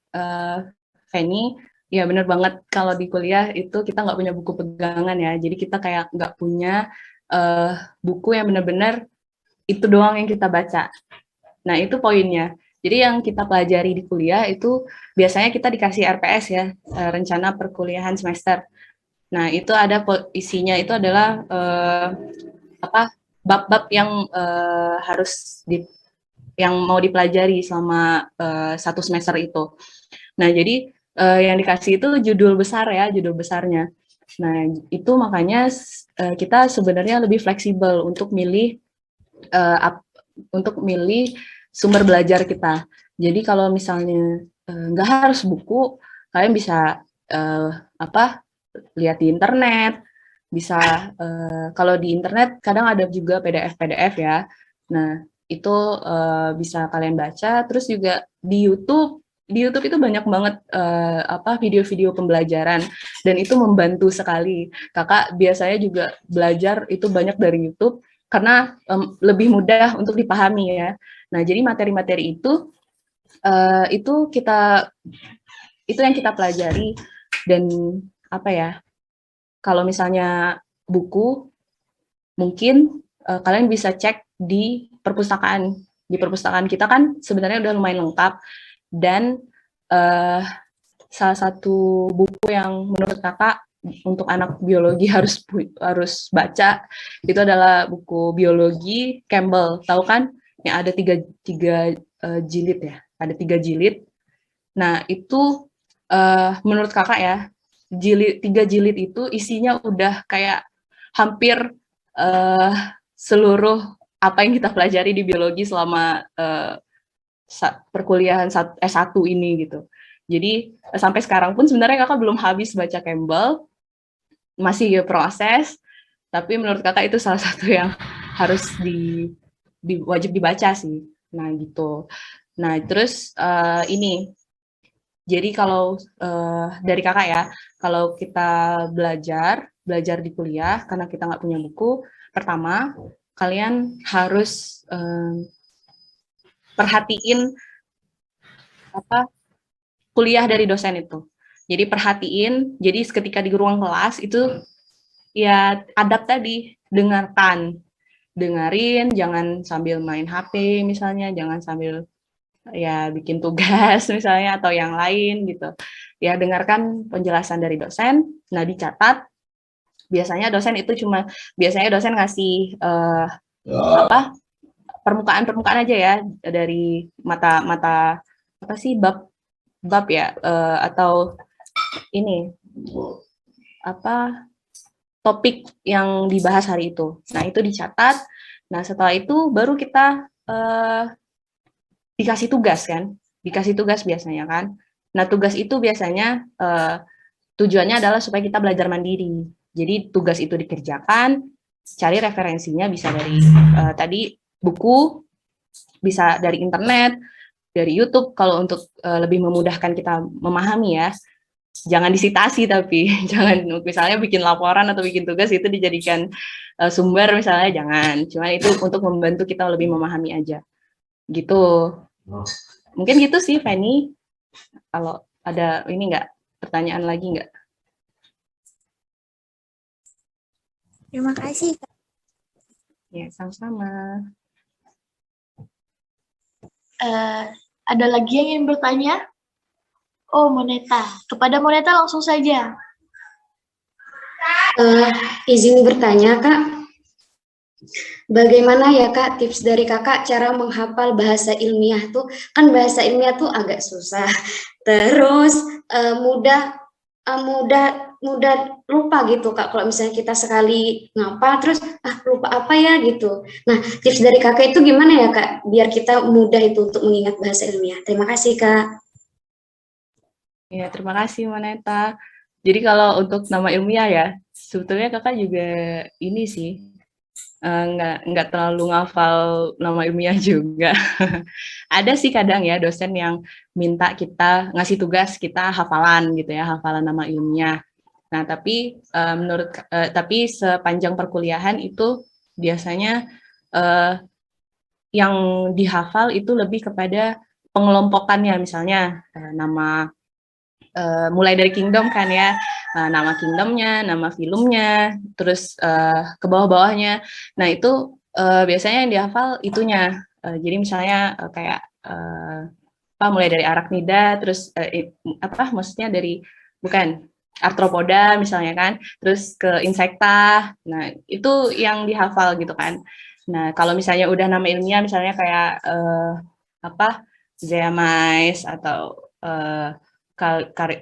Speaker 4: Feni, ya benar banget kalau di kuliah itu kita nggak punya buku pegangan ya. Jadi kita kayak nggak punya buku yang benar-benar itu doang yang kita baca. Nah, itu poinnya. Jadi yang kita pelajari di kuliah itu biasanya kita dikasih RPS ya, rencana perkuliahan semester. Nah, itu ada isinya itu adalah bab-bab yang yang mau dipelajari selama satu semester itu. Nah, jadi yang dikasih itu judul besar ya, judul besarnya. Nah, itu makanya kita sebenarnya lebih fleksibel untuk milih sumber belajar kita. Jadi kalau misalnya nggak harus buku, kalian bisa lihat di internet, bisa kalau di internet kadang ada juga PDF ya. Nah, itu bisa kalian baca. Terus juga di YouTube itu banyak banget video-video pembelajaran dan itu membantu sekali. Kakak biasanya juga belajar itu banyak dari YouTube karena lebih mudah untuk dipahami ya. Nah, jadi materi-materi itu yang kita pelajari. Dan apa ya, kalau misalnya buku mungkin kalian bisa cek di perpustakaan. Di perpustakaan kita kan sebenarnya udah lumayan lengkap, dan salah satu buku yang menurut kakak untuk anak biologi harus baca itu adalah buku biologi Campbell, tahu kan? Yang ada tiga jilid ya, ada 3 jilid. Nah, itu menurut kakak ya, 3 jilid itu isinya udah kayak hampir seluruh apa yang kita pelajari di biologi selama perkuliahan S1 ini gitu. Jadi sampai sekarang pun sebenarnya kakak belum habis baca Campbell, masih proses, tapi menurut kakak itu salah satu yang harus wajib dibaca sih. Nah gitu. Nah terus ini, jadi kalau dari kakak ya, kalau kita belajar di kuliah karena kita nggak punya buku, pertama kalian harus perhatiin kuliah dari dosen itu. Jadi perhatiin, jadi ketika di ruang kelas itu ya adab tadi, dengerin, jangan sambil main HP misalnya, jangan sambil ya bikin tugas misalnya atau yang lain gitu. Ya dengarkan penjelasan dari dosen, nah dicatat. Biasanya dosen ngasih permukaan aja ya dari mata apa sih bab ya atau ini topik yang dibahas hari itu. Nah, itu dicatat. Nah, setelah itu baru kita dikasih tugas kan, dikasih tugas biasanya kan. Nah, tugas itu biasanya tujuannya adalah supaya kita belajar mandiri. Jadi tugas itu dikerjakan, cari referensinya bisa dari tadi buku, bisa dari internet, dari YouTube kalau untuk lebih memudahkan kita memahami ya. Jangan disitasi tapi jangan misalnya bikin laporan atau bikin tugas itu dijadikan sumber misalnya jangan. Cuma itu untuk membantu kita lebih memahami aja. Gitu. Mungkin gitu sih Fanny. Kalau ada ini enggak pertanyaan lagi enggak?
Speaker 3: Terima kasih, Kak.
Speaker 4: Ya, sama-sama.
Speaker 1: Ada lagi yang ingin bertanya? Oh, Moneta. Kepada Moneta langsung saja.
Speaker 5: Izin bertanya, Kak. Bagaimana ya, Kak, tips dari Kakak cara menghafal bahasa ilmiah tuh? Kan bahasa ilmiah tuh agak susah. Terus mudah lupa gitu, Kak. Kalau misalnya kita sekali ngapal terus lupa apa ya gitu. Nah, tips dari Kakak itu gimana ya, Kak? Biar kita mudah itu untuk mengingat bahasa ilmiah. Terima kasih, Kak.
Speaker 4: Ya, terima kasih Moneta. Jadi kalau untuk nama ilmiah ya, sebetulnya kakak juga ini sih, nggak terlalu ngafal nama ilmiah juga. Ada sih kadang ya dosen yang minta kita ngasih tugas kita hafalan gitu ya, hafalan nama ilmiah. Nah tapi tapi sepanjang perkuliahan itu biasanya yang dihafal itu lebih kepada pengelompokannya, misalnya nama mulai dari kingdom kan ya, nama kingdomnya, nama filmnya, terus ke bawah-bawahnya. Nah itu biasanya yang dihafal itunya. Jadi misalnya kayak mulai dari arachnida, terus maksudnya dari bukan arthropoda misalnya kan, terus ke insekta. Nah itu yang dihafal gitu kan. Nah kalau misalnya udah nama ilmiah misalnya kayak zeamais atau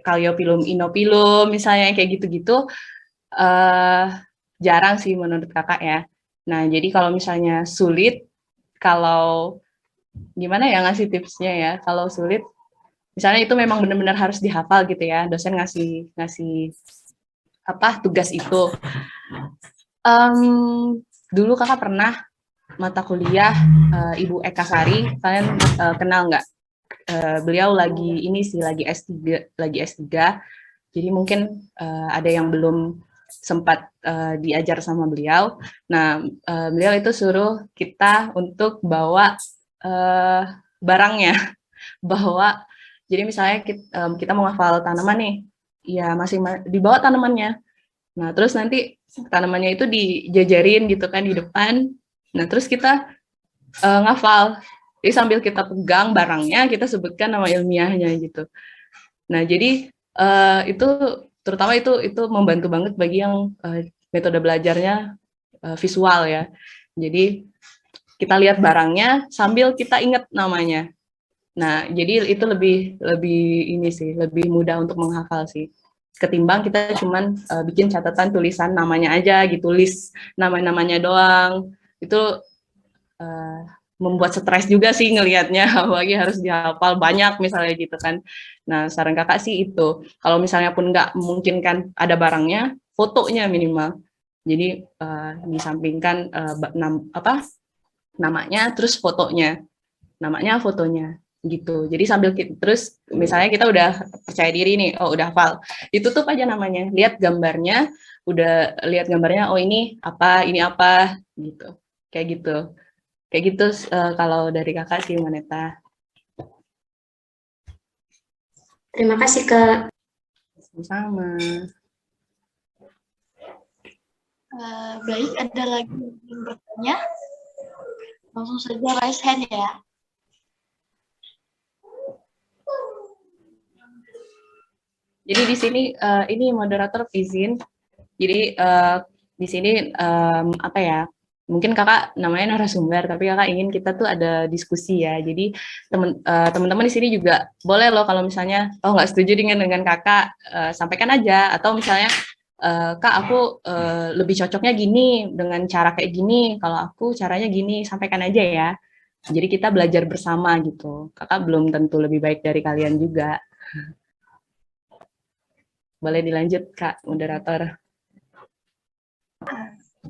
Speaker 4: Calliopilum inopilum misalnya kayak gitu-gitu jarang sih menurut kakak ya. Nah jadi kalau misalnya sulit, kalau gimana ya ngasih tipsnya ya, kalau sulit misalnya itu memang benar-benar harus dihafal gitu ya, dosen ngasih tugas itu. Dulu kakak pernah mata kuliah Ibu Eka Sari, kalian kenal nggak? Beliau lagi S3, jadi mungkin ada yang belum sempat diajar sama beliau. Nah, beliau itu suruh kita untuk bawa barangnya, jadi misalnya kita mau hafal tanaman nih, ya masih dibawa tanamannya. Nah, terus nanti tanamannya itu dijajarin gitu kan di depan. Nah, terus kita ngafal. Jadi sambil kita pegang barangnya, kita sebutkan nama ilmiahnya gitu. Nah, jadi itu terutama itu membantu banget bagi yang metode belajarnya visual ya. Jadi kita lihat barangnya sambil kita ingat namanya. Nah, jadi itu lebih ini sih, lebih mudah untuk menghafal sih. Ketimbang kita cuman bikin catatan tulisan namanya aja gitu, list nama-namanya doang. Itu membuat stres juga sih ngelihatnya, apalagi harus dihafal banyak misalnya gitu kan. Nah, saran kakak sih itu, kalau misalnya pun nggak memungkinkan ada barangnya, fotonya minimal. Jadi disampingkan namanya, terus fotonya, gitu. Jadi sambil terus misalnya kita udah percaya diri nih, oh udah hafal, ditutup aja namanya, lihat gambarnya, oh ini apa gitu, kayak gitu. Kayak gitu kalau dari kakak sih, Moneta.
Speaker 5: Terima kasih, Kak.
Speaker 4: Sama-sama.
Speaker 1: Baik, ada lagi yang bertanya? Langsung saja raise hand ya.
Speaker 4: Jadi di sini ini moderator izin. Jadi di sini mungkin kakak namanya narasumber, tapi kakak ingin kita tuh ada diskusi ya. Jadi teman-teman di sini juga boleh loh kalau misalnya nggak setuju dengan kakak, sampaikan aja. Atau misalnya Kak aku lebih cocoknya gini dengan cara kayak gini, kalau aku caranya gini, sampaikan aja ya. Jadi kita belajar bersama gitu. Kakak belum tentu lebih baik dari kalian juga. Boleh dilanjut Kak, moderator.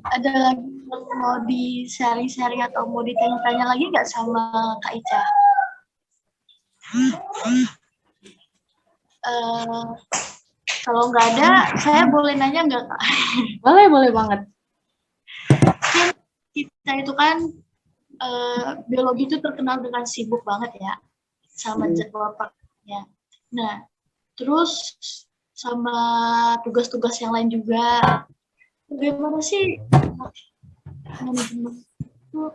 Speaker 1: Ada lagi mau di-sharing-sharing atau mau ditanya-tanya lagi nggak sama Kak Ica? Kalau nggak ada, saya boleh nanya nggak Kak?
Speaker 4: Boleh banget.
Speaker 1: Kita itu kan biologi itu terkenal dengan sibuk banget ya, sama jadwal praktiknya. Nah, terus sama tugas-tugas yang lain juga. Bagaimana sih manajemen itu?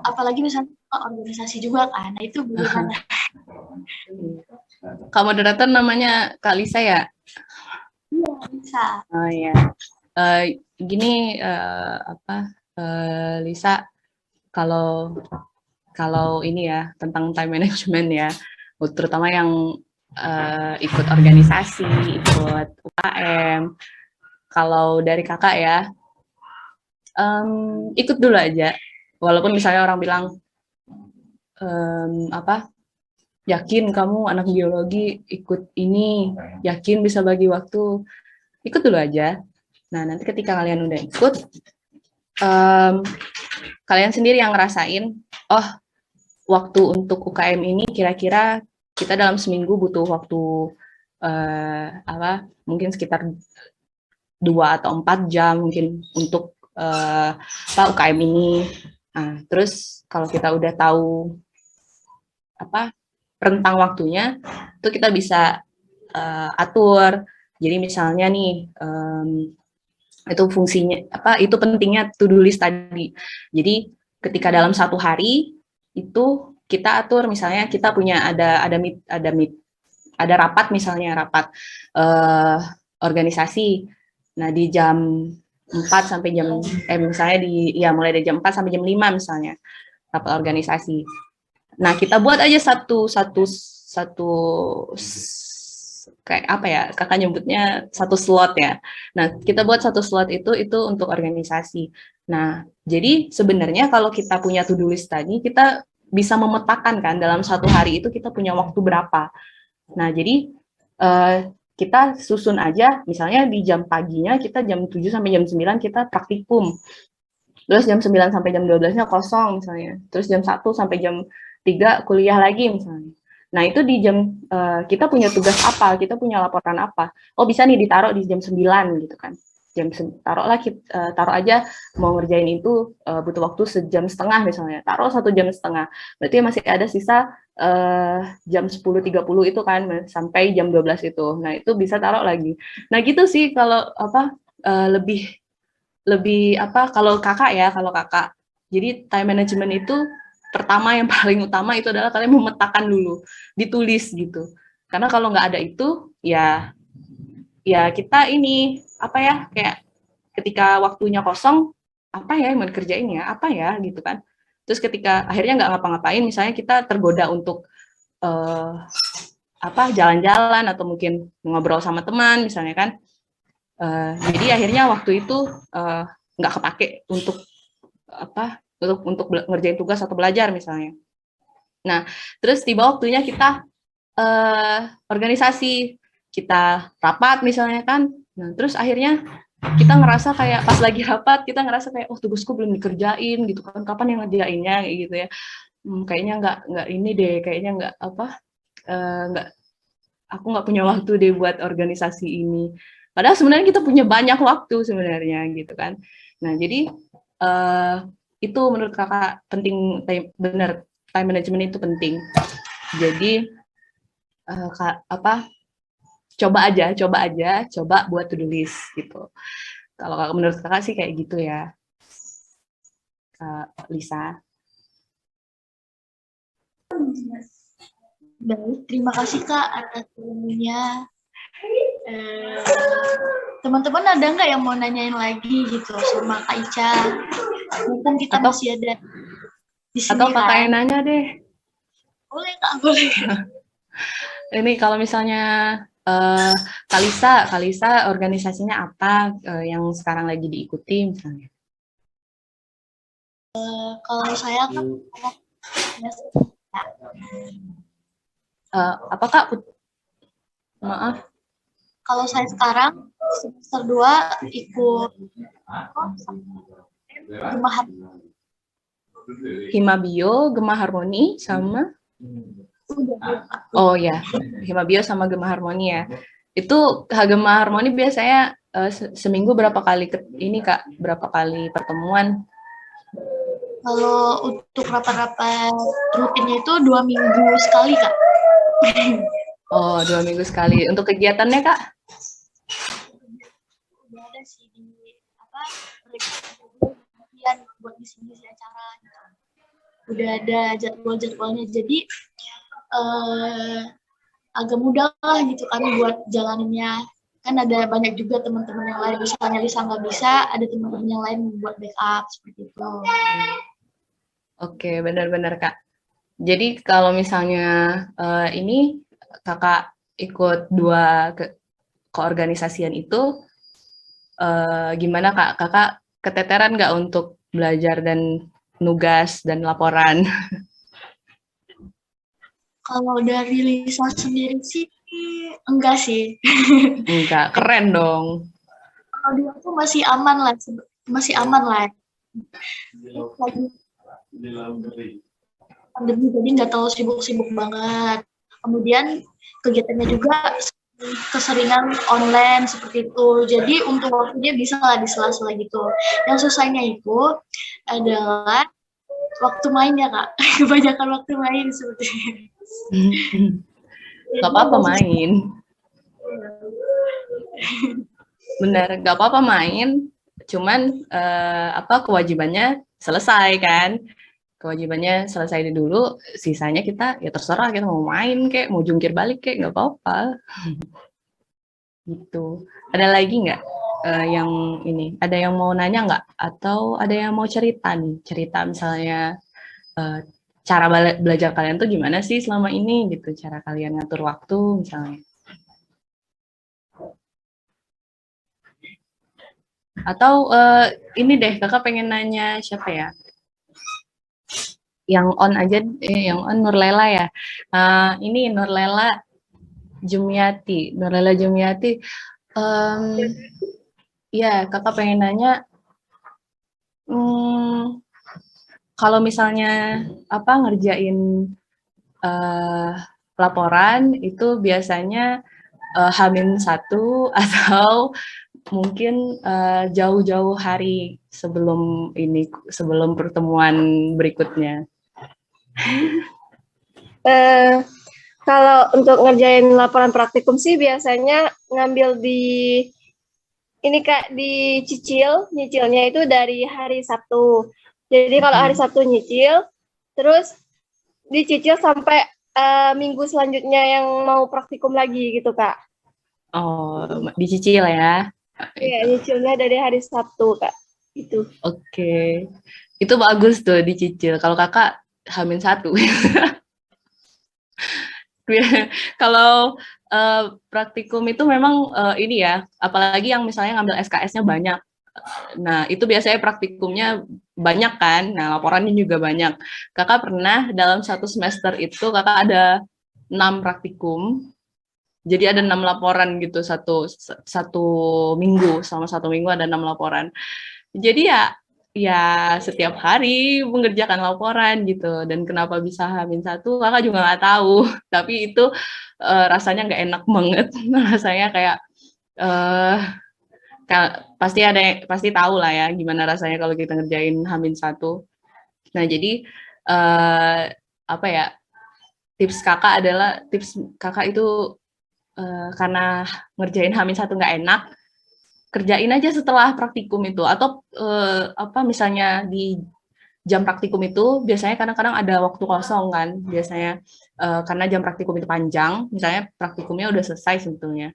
Speaker 1: Apalagi misalnya organisasi juga kan, nah itu bagaimana?
Speaker 4: Kak moderator namanya Kak Lisa ya?
Speaker 1: Iya, bisa.
Speaker 4: Oh iya. Gini Lisa, kalau ini ya tentang time management ya, terutama yang ikut organisasi, ikut UKM. Kalau dari kakak ya, ikut dulu aja. Walaupun misalnya orang bilang yakin kamu anak biologi ikut ini, yakin bisa bagi waktu, ikut dulu aja. Nah nanti ketika kalian udah ikut, kalian sendiri yang ngerasain, oh waktu untuk UKM ini kira-kira kita dalam seminggu butuh waktu mungkin sekitar 2 atau 4 jam mungkin untuk UKM ini. Nah, terus kalau kita udah tahu rentang waktunya, itu kita bisa atur. Jadi misalnya nih, itu fungsinya itu pentingnya to-do list tadi. Jadi ketika dalam satu hari itu kita atur, misalnya kita punya ada rapat, misalnya rapat organisasi. Nah di jam 4 sampai jam misalnya mulai dari jam 4 sampai jam 5 misalnya rapat organisasi. Nah kita buat aja satu kayak apa ya, kakak nyebutnya satu slot ya. Nah kita buat satu slot itu untuk organisasi. Nah jadi sebenarnya kalau kita punya to-do list tadi, kita bisa memetakan kan dalam satu hari itu kita punya waktu berapa. Nah jadi kita susun aja, misalnya di jam paginya kita jam 7 sampai jam 9 kita praktikum. Terus jam 9 sampai jam 12-nya kosong misalnya. Terus jam 1 sampai jam 3 kuliah lagi misalnya. Nah, itu di jam kita punya tugas apa, kita punya laporan apa. Oh, bisa nih ditaruh di jam 9 gitu kan. Taruh aja mau ngerjain itu butuh waktu sejam setengah misalnya. Taruh 1 jam setengah. Berarti masih ada sisa jam 10.30 itu kan sampai jam 12 itu. Nah, itu bisa taruh lagi. Nah, gitu sih kalau lebih kalau kakak. Jadi time management itu pertama yang paling utama itu adalah kalian memetakan dulu, ditulis gitu. Karena kalau nggak ada itu ya kita ini kayak ketika waktunya kosong, apa ya yang mau dikerjain ya, apa ya gitu kan. Terus ketika akhirnya nggak ngapa-ngapain, misalnya kita tergoda untuk jalan-jalan atau mungkin ngobrol sama teman misalnya kan. Jadi akhirnya waktu itu nggak kepake untuk ngerjain tugas atau belajar misalnya. Nah, terus tiba waktunya kita organisasi, kita rapat misalnya kan. Nah, terus akhirnya kita ngerasa kayak pas lagi rapat kita ngerasa kayak tugasku belum dikerjain gitu kan, kapan yang ngerjainnya gitu ya. Kayaknya nggak ini deh, kayaknya aku nggak punya waktu deh buat organisasi ini. Padahal sebenarnya kita punya banyak waktu sebenarnya gitu kan. Nah, jadi itu menurut kakak penting, benar, time management itu penting. Jadi coba buat to do list gitu. Kalau menurut kakak sih kayak gitu ya, Kak Lisa.
Speaker 1: Baik, terima kasih Kak atas ilmunya. Teman-teman ada nggak yang mau nanyain lagi gitu sama Kak Ica? Mumpung kita masih ada di sini.
Speaker 4: Atau kakak yang nanya deh.
Speaker 1: Boleh Kak, boleh.
Speaker 4: Ini kalau misalnya Kalisa organisasinya apa yang sekarang lagi diikuti misalnya?
Speaker 1: Kalau saya kan
Speaker 4: Apa Kak? Maaf.
Speaker 1: kalau saya sekarang semester 2 ikut Gemah
Speaker 4: Himabio, Gema Harmoni, sama oh ya, Himabio sama Gema Harmoni ya. Itu Gema Harmoni biasanya seminggu berapa kali ini Kak? Berapa kali pertemuan?
Speaker 1: Kalau untuk rapat-rapat rutinnya itu 2 minggu sekali, Kak.
Speaker 4: Oh, 2 minggu sekali. Untuk kegiatannya Kak?
Speaker 1: Udah ada sih di kemudian buat ngisi-ngisi acara gitu. Udah ada jadwal-jadwalnya, jadi agak mudah lah gitu kan buat jalaninnya. Kan ada banyak juga teman-teman yang lain, misalnya Lisa nggak bisa, ada teman-teman yang lain buat backup seperti itu.
Speaker 4: Oke, benar-benar Kak. Jadi kalau misalnya ini Kakak ikut 2 keorganisasian itu, gimana Kak? Kakak keteteran nggak untuk belajar dan nugas dan laporan?
Speaker 1: Kalau dari Lisa sendiri sih enggak sih.
Speaker 4: Enggak, keren dong.
Speaker 1: Kalau dia tuh masih aman lah, Lagi pandemi jadi nggak terlalu sibuk-sibuk banget. Kemudian kegiatannya juga keseringan online seperti itu. Jadi untuk waktunya bisa lah di sela-sela gitu. Yang susahnya itu adalah waktu mainnya Kak. Kebanyakan waktu main seperti itu.
Speaker 4: Gak apa-apa main. Benar, gak apa-apa main. Cuman kewajibannya selesai kan. Kewajibannya selesai dulu, sisanya kita ya terserah, kita mau main kek, mau jungkir balik kek, nggak apa-apa. Gitu. Ada lagi nggak yang ini? Ada yang mau nanya nggak? Atau ada yang mau cerita nih? Cerita misalnya cara belajar kalian tuh gimana sih selama ini gitu? Cara kalian ngatur waktu misalnya. Atau ini deh, kakak pengen nanya siapa ya? Yang on aja, yang on Nurlela ya. Ini Nurlela Jumiati. Ya, kakak pengen nanya, kalau misalnya ngerjain laporan itu biasanya H-1 atau mungkin jauh-jauh hari sebelum pertemuan berikutnya.
Speaker 6: Kalau untuk ngerjain laporan praktikum sih biasanya ngambil di ini Kak, nyicilnya itu dari hari Sabtu. Jadi kalau hari Sabtu nyicil, terus dicicil sampai minggu selanjutnya yang mau praktikum lagi gitu Kak.
Speaker 4: Oh, dicicil ya?
Speaker 6: Iya, nyicilnya dari hari Sabtu Kak. Itu.
Speaker 4: Oke. Itu bagus tuh dicicil. Kalau kakak H-1. Kalau praktikum itu memang ini ya, apalagi yang misalnya ngambil SKS-nya banyak. Nah, itu biasanya praktikumnya banyak kan, nah laporannya juga banyak. Kakak pernah dalam 1 semester itu kakak ada 6 praktikum, jadi ada 6 laporan gitu, satu minggu, selama 1 minggu ada 6 laporan. Jadi ya setiap hari mengerjakan laporan gitu, dan kenapa bisa H-1 kakak juga nggak tahu, tapi itu rasanya nggak enak banget. Rasanya kayak pasti tahu lah ya gimana rasanya kalau kita ngerjain H-1. Nah jadi tips kakak itu karena ngerjain H-1 nggak enak, kerjain aja setelah praktikum itu, atau misalnya di jam praktikum itu biasanya kadang-kadang ada waktu kosong kan biasanya, karena jam praktikum itu panjang, misalnya praktikumnya udah selesai sebetulnya.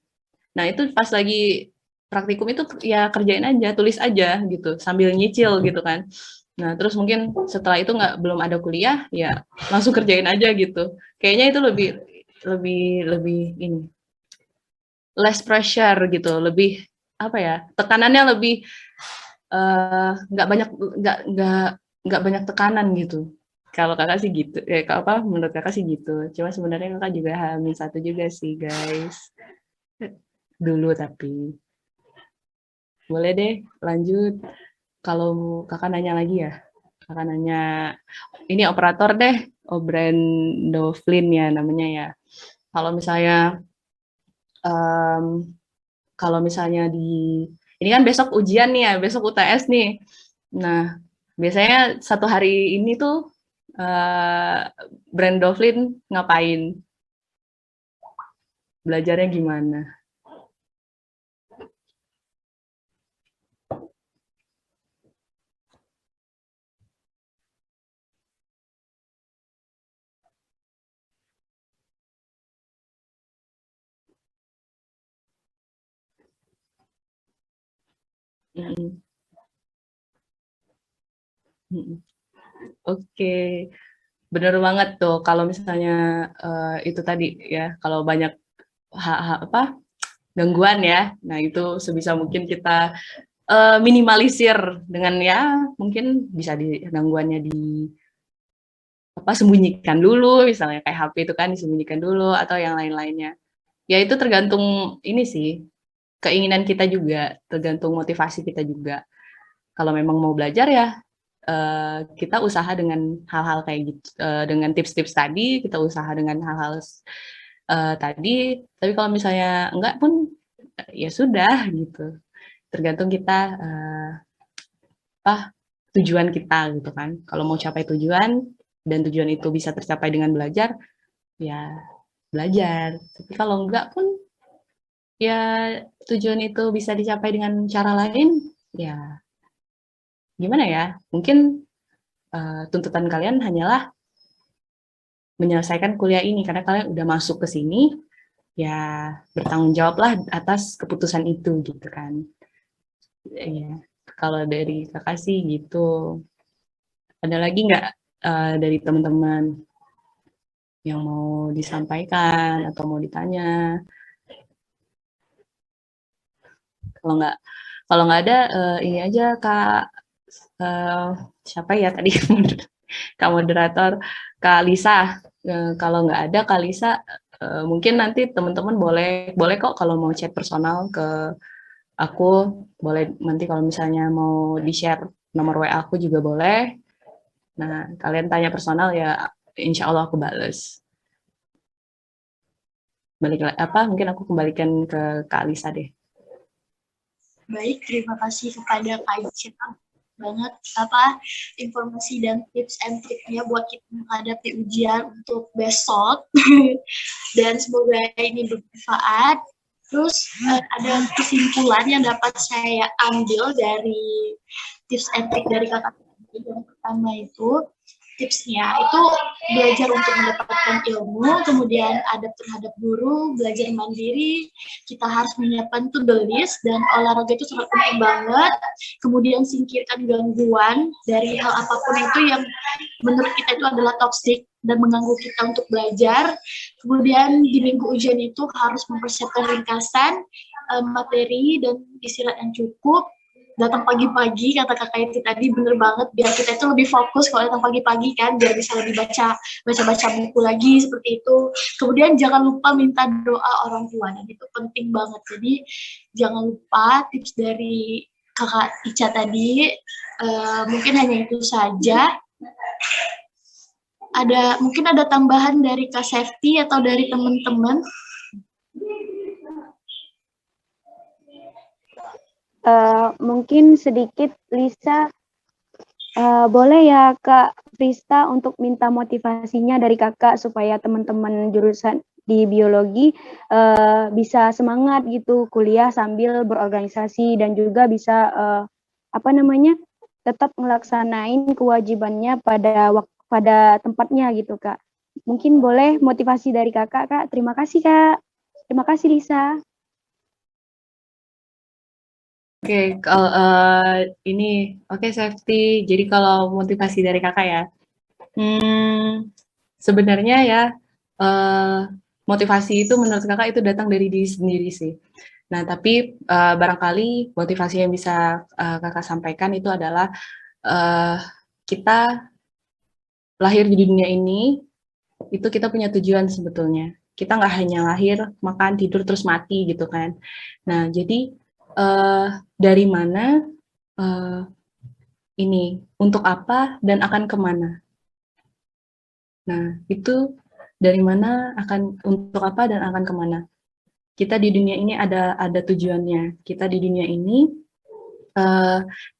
Speaker 4: Nah itu pas lagi praktikum itu ya kerjain aja, tulis aja gitu sambil nyicil gitu kan. Nah terus mungkin setelah itu belum ada kuliah ya langsung kerjain aja gitu. Kayaknya itu lebih ini less pressure gitu, lebih apa ya, tekanannya lebih nggak banyak tekanan gitu. Kalau kakak sih gitu, apa menurut kakak sih gitu. Cuma sebenarnya kakak juga hamil satu juga sih guys. Dulu tapi boleh deh lanjut. Kalau kakak nanya lagi ya, kakak nanya ini operator deh, Brando Flynn ya namanya ya. Kalau misalnya kalau misalnya ini kan besok ujian nih ya, besok UTS nih. Nah, biasanya satu hari ini tuh Brand Flynn ngapain? Belajarnya gimana? Mm-mm. Mm-mm. Oke, bener banget tuh. Kalau misalnya itu tadi ya, kalau banyak apa gangguan ya, nah itu sebisa mungkin kita minimalisir dengan ya mungkin bisa gangguannya di apa sembunyikan dulu, misalnya kayak HP itu kan disembunyikan dulu atau yang lain-lainnya. Ya itu tergantung ini sih keinginan kita juga, tergantung motivasi kita juga. Kalau memang mau belajar ya kita usaha dengan hal-hal kayak gitu, dengan tips-tips tadi, kita usaha dengan hal-hal tadi. Tapi kalau misalnya enggak pun ya sudah gitu. Tergantung kita apa tujuan kita gitu kan. Kalau mau capai tujuan dan tujuan itu bisa tercapai dengan belajar, ya belajar. Tapi kalau enggak pun ya tujuan itu bisa dicapai dengan cara lain, ya gimana ya? Mungkin tuntutan kalian hanyalah menyelesaikan kuliah ini karena kalian udah masuk ke sini, ya bertanggung jawablah atas keputusan itu gitu kan. Ya, kalau dari kakak sih gitu. Ada lagi nggak dari teman-teman yang mau disampaikan atau mau ditanya? Kalau nggak ada ini aja Kak siapa ya tadi Kak moderator Kak Lisa. Kalau nggak ada Kak Lisa mungkin nanti teman-teman boleh kok kalau mau chat personal ke aku, boleh nanti kalau misalnya mau di-share nomor WA aku juga boleh. Nah, kalian tanya personal ya insya Allah aku bales. Mungkin aku kembalikan ke Kak Lisa deh.
Speaker 1: Baik, terima kasih kepada Kak Ica banget apa informasi dan tips and triknya buat kita menghadapi ujian untuk besok dan semoga ini bermanfaat. Terus ada kesimpulan yang dapat saya ambil dari tips and trik dari kakak. Yang pertama itu tipsnya itu belajar untuk mendapatkan ilmu, kemudian adab terhadap guru, belajar mandiri, kita harus menyiapkan to-do list, dan olahraga itu sangat penting banget. Kemudian singkirkan gangguan dari hal apapun itu yang menurut kita itu adalah toxic dan mengganggu kita untuk belajar. Kemudian di minggu ujian itu harus mempersiapkan ringkasan materi dan istirahat yang cukup. Datang pagi-pagi, kata kakak itu tadi bener banget, biar kita itu lebih fokus kalau datang pagi-pagi kan, biar bisa lebih baca buku lagi seperti itu. Kemudian jangan lupa minta doa orang tua, dan itu penting banget. Jadi jangan lupa tips dari kakak Ica tadi, mungkin hanya itu saja. Mungkin ada tambahan dari Kak Safety atau dari teman-teman?
Speaker 7: Mungkin sedikit Lisa, boleh ya Kak Prista untuk minta motivasinya dari kakak supaya teman-teman jurusan di biologi bisa semangat gitu kuliah sambil berorganisasi dan juga bisa tetap melaksanain kewajibannya pada tempatnya gitu Kak. Mungkin boleh motivasi dari kakak Kak. Terima kasih Kak. Terima kasih Lisa.
Speaker 4: Oke, kalau Safety. Jadi kalau motivasi dari kakak ya, sebenarnya ya motivasi itu menurut kakak itu datang dari diri sendiri sih. Nah, tapi barangkali motivasi yang bisa kakak sampaikan itu adalah kita lahir di dunia ini, itu kita punya tujuan sebetulnya. Kita nggak hanya lahir, makan, tidur, terus mati gitu kan. Nah, jadi dari mana ini, untuk apa, dan akan kemana. Nah, itu dari mana, untuk apa, dan akan kemana. Kita di dunia ini ada tujuannya. Kita di dunia ini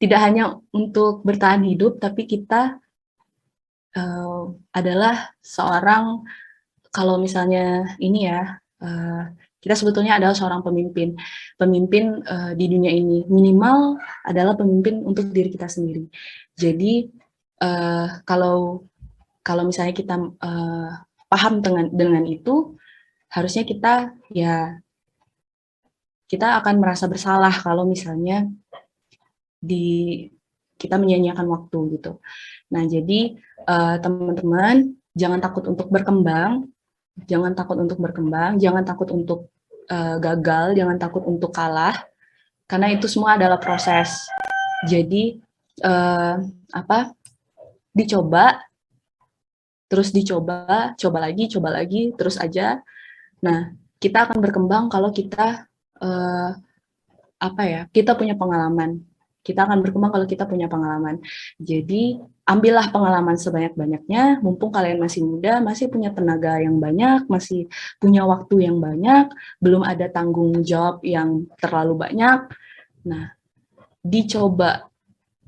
Speaker 4: tidak hanya untuk bertahan hidup, tapi kita adalah seorang, kalau misalnya ini ya, kita sebetulnya adalah seorang pemimpin di dunia ini. Minimal adalah pemimpin untuk diri kita sendiri. Jadi kalau misalnya kita paham dengan itu, harusnya kita akan merasa bersalah kalau misalnya kita menyia-nyiakan waktu gitu. Nah, jadi teman-teman jangan takut untuk berkembang, jangan takut untuk gagal, jangan takut untuk kalah, karena itu semua adalah proses. Jadi dicoba, terus dicoba, coba lagi, terus aja. Nah, kita akan berkembang kalau kita kita punya pengalaman. Kita akan berkembang kalau kita punya pengalaman. Jadi, ambillah pengalaman sebanyak-banyaknya, mumpung kalian masih muda, masih punya tenaga yang banyak, masih punya waktu yang banyak, belum ada tanggung jawab yang terlalu banyak. Nah, dicoba.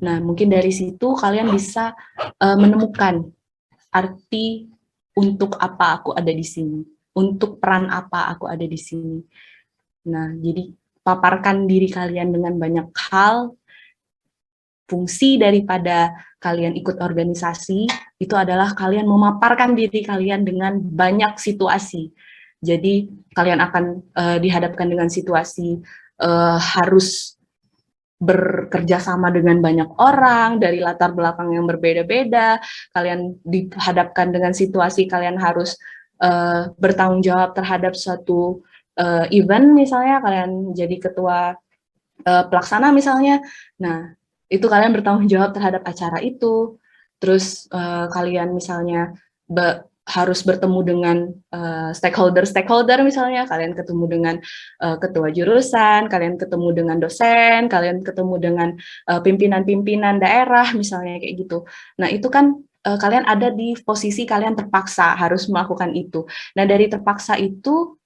Speaker 4: Nah, mungkin dari situ kalian bisa menemukan arti untuk apa aku ada di sini, untuk peran apa aku ada di sini. Nah, jadi paparkan diri kalian dengan banyak hal. Fungsi daripada kalian ikut organisasi itu adalah kalian memaparkan diri kalian dengan banyak situasi. Jadi kalian akan dihadapkan dengan situasi harus bekerja sama dengan banyak orang dari latar belakang yang berbeda-beda. Kalian dihadapkan dengan situasi kalian harus bertanggung jawab terhadap suatu event, misalnya kalian jadi ketua pelaksana misalnya. Nah, itu kalian bertanggung jawab terhadap acara itu. Terus kalian misalnya harus bertemu dengan stakeholder misalnya, kalian ketemu dengan ketua jurusan, kalian ketemu dengan dosen, kalian ketemu dengan pimpinan-pimpinan daerah misalnya kayak gitu. Nah, itu kan kalian ada di posisi kalian terpaksa harus melakukan itu. Nah, dari terpaksa itu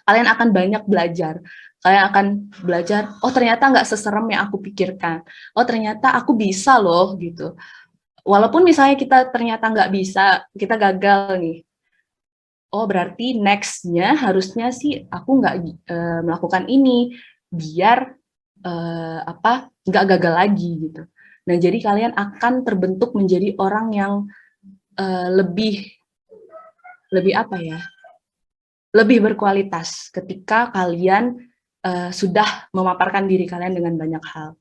Speaker 4: kalian akan banyak belajar. Kalian akan belajar, oh ternyata nggak seserem yang aku pikirkan. Oh ternyata aku bisa loh gitu. Walaupun misalnya kita ternyata nggak bisa, kita gagal nih. Oh berarti next-nya harusnya sih aku nggak melakukan ini biar nggak gagal lagi gitu. Nah jadi kalian akan terbentuk menjadi orang yang lebih lebih berkualitas ketika kalian sudah memaparkan diri kalian dengan banyak hal.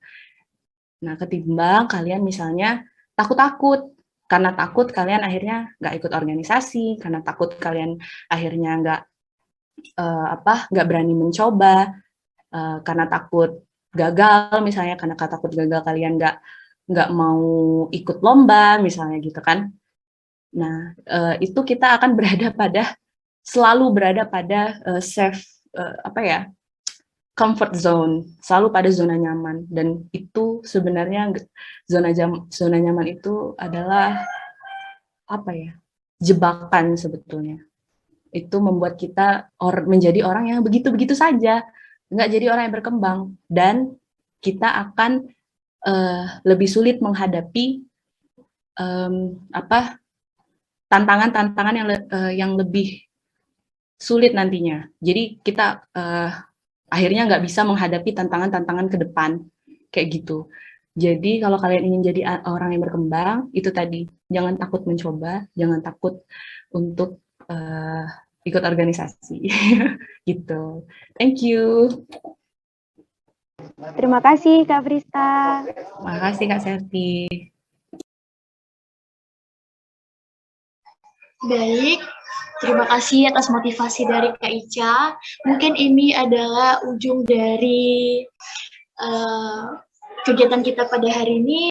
Speaker 4: Nah, ketimbang kalian misalnya takut-takut, karena takut kalian akhirnya nggak ikut organisasi, karena takut kalian akhirnya nggak berani mencoba, karena takut gagal misalnya, karena takut gagal kalian nggak mau ikut lomba misalnya gitu kan. Nah, itu kita akan selalu berada pada comfort zone, selalu pada zona nyaman. Dan itu sebenarnya zona nyaman itu adalah jebakan sebetulnya. Itu membuat kita menjadi orang yang begitu-begitu saja, nggak jadi orang yang berkembang, dan kita akan lebih sulit menghadapi tantangan-tantangan yang lebih sulit nantinya. Jadi kita akhirnya nggak bisa menghadapi tantangan-tantangan ke depan, kayak gitu. Jadi kalau kalian ingin jadi orang yang berkembang, itu tadi, jangan takut mencoba, jangan takut untuk ikut organisasi, gitu. Thank you.
Speaker 7: Terima kasih Kak Prista.
Speaker 4: Terima kasih Kak Serti.
Speaker 1: Baik, Terima kasih atas motivasi dari Kak Ica. Mungkin ini adalah ujung dari kegiatan kita pada hari ini.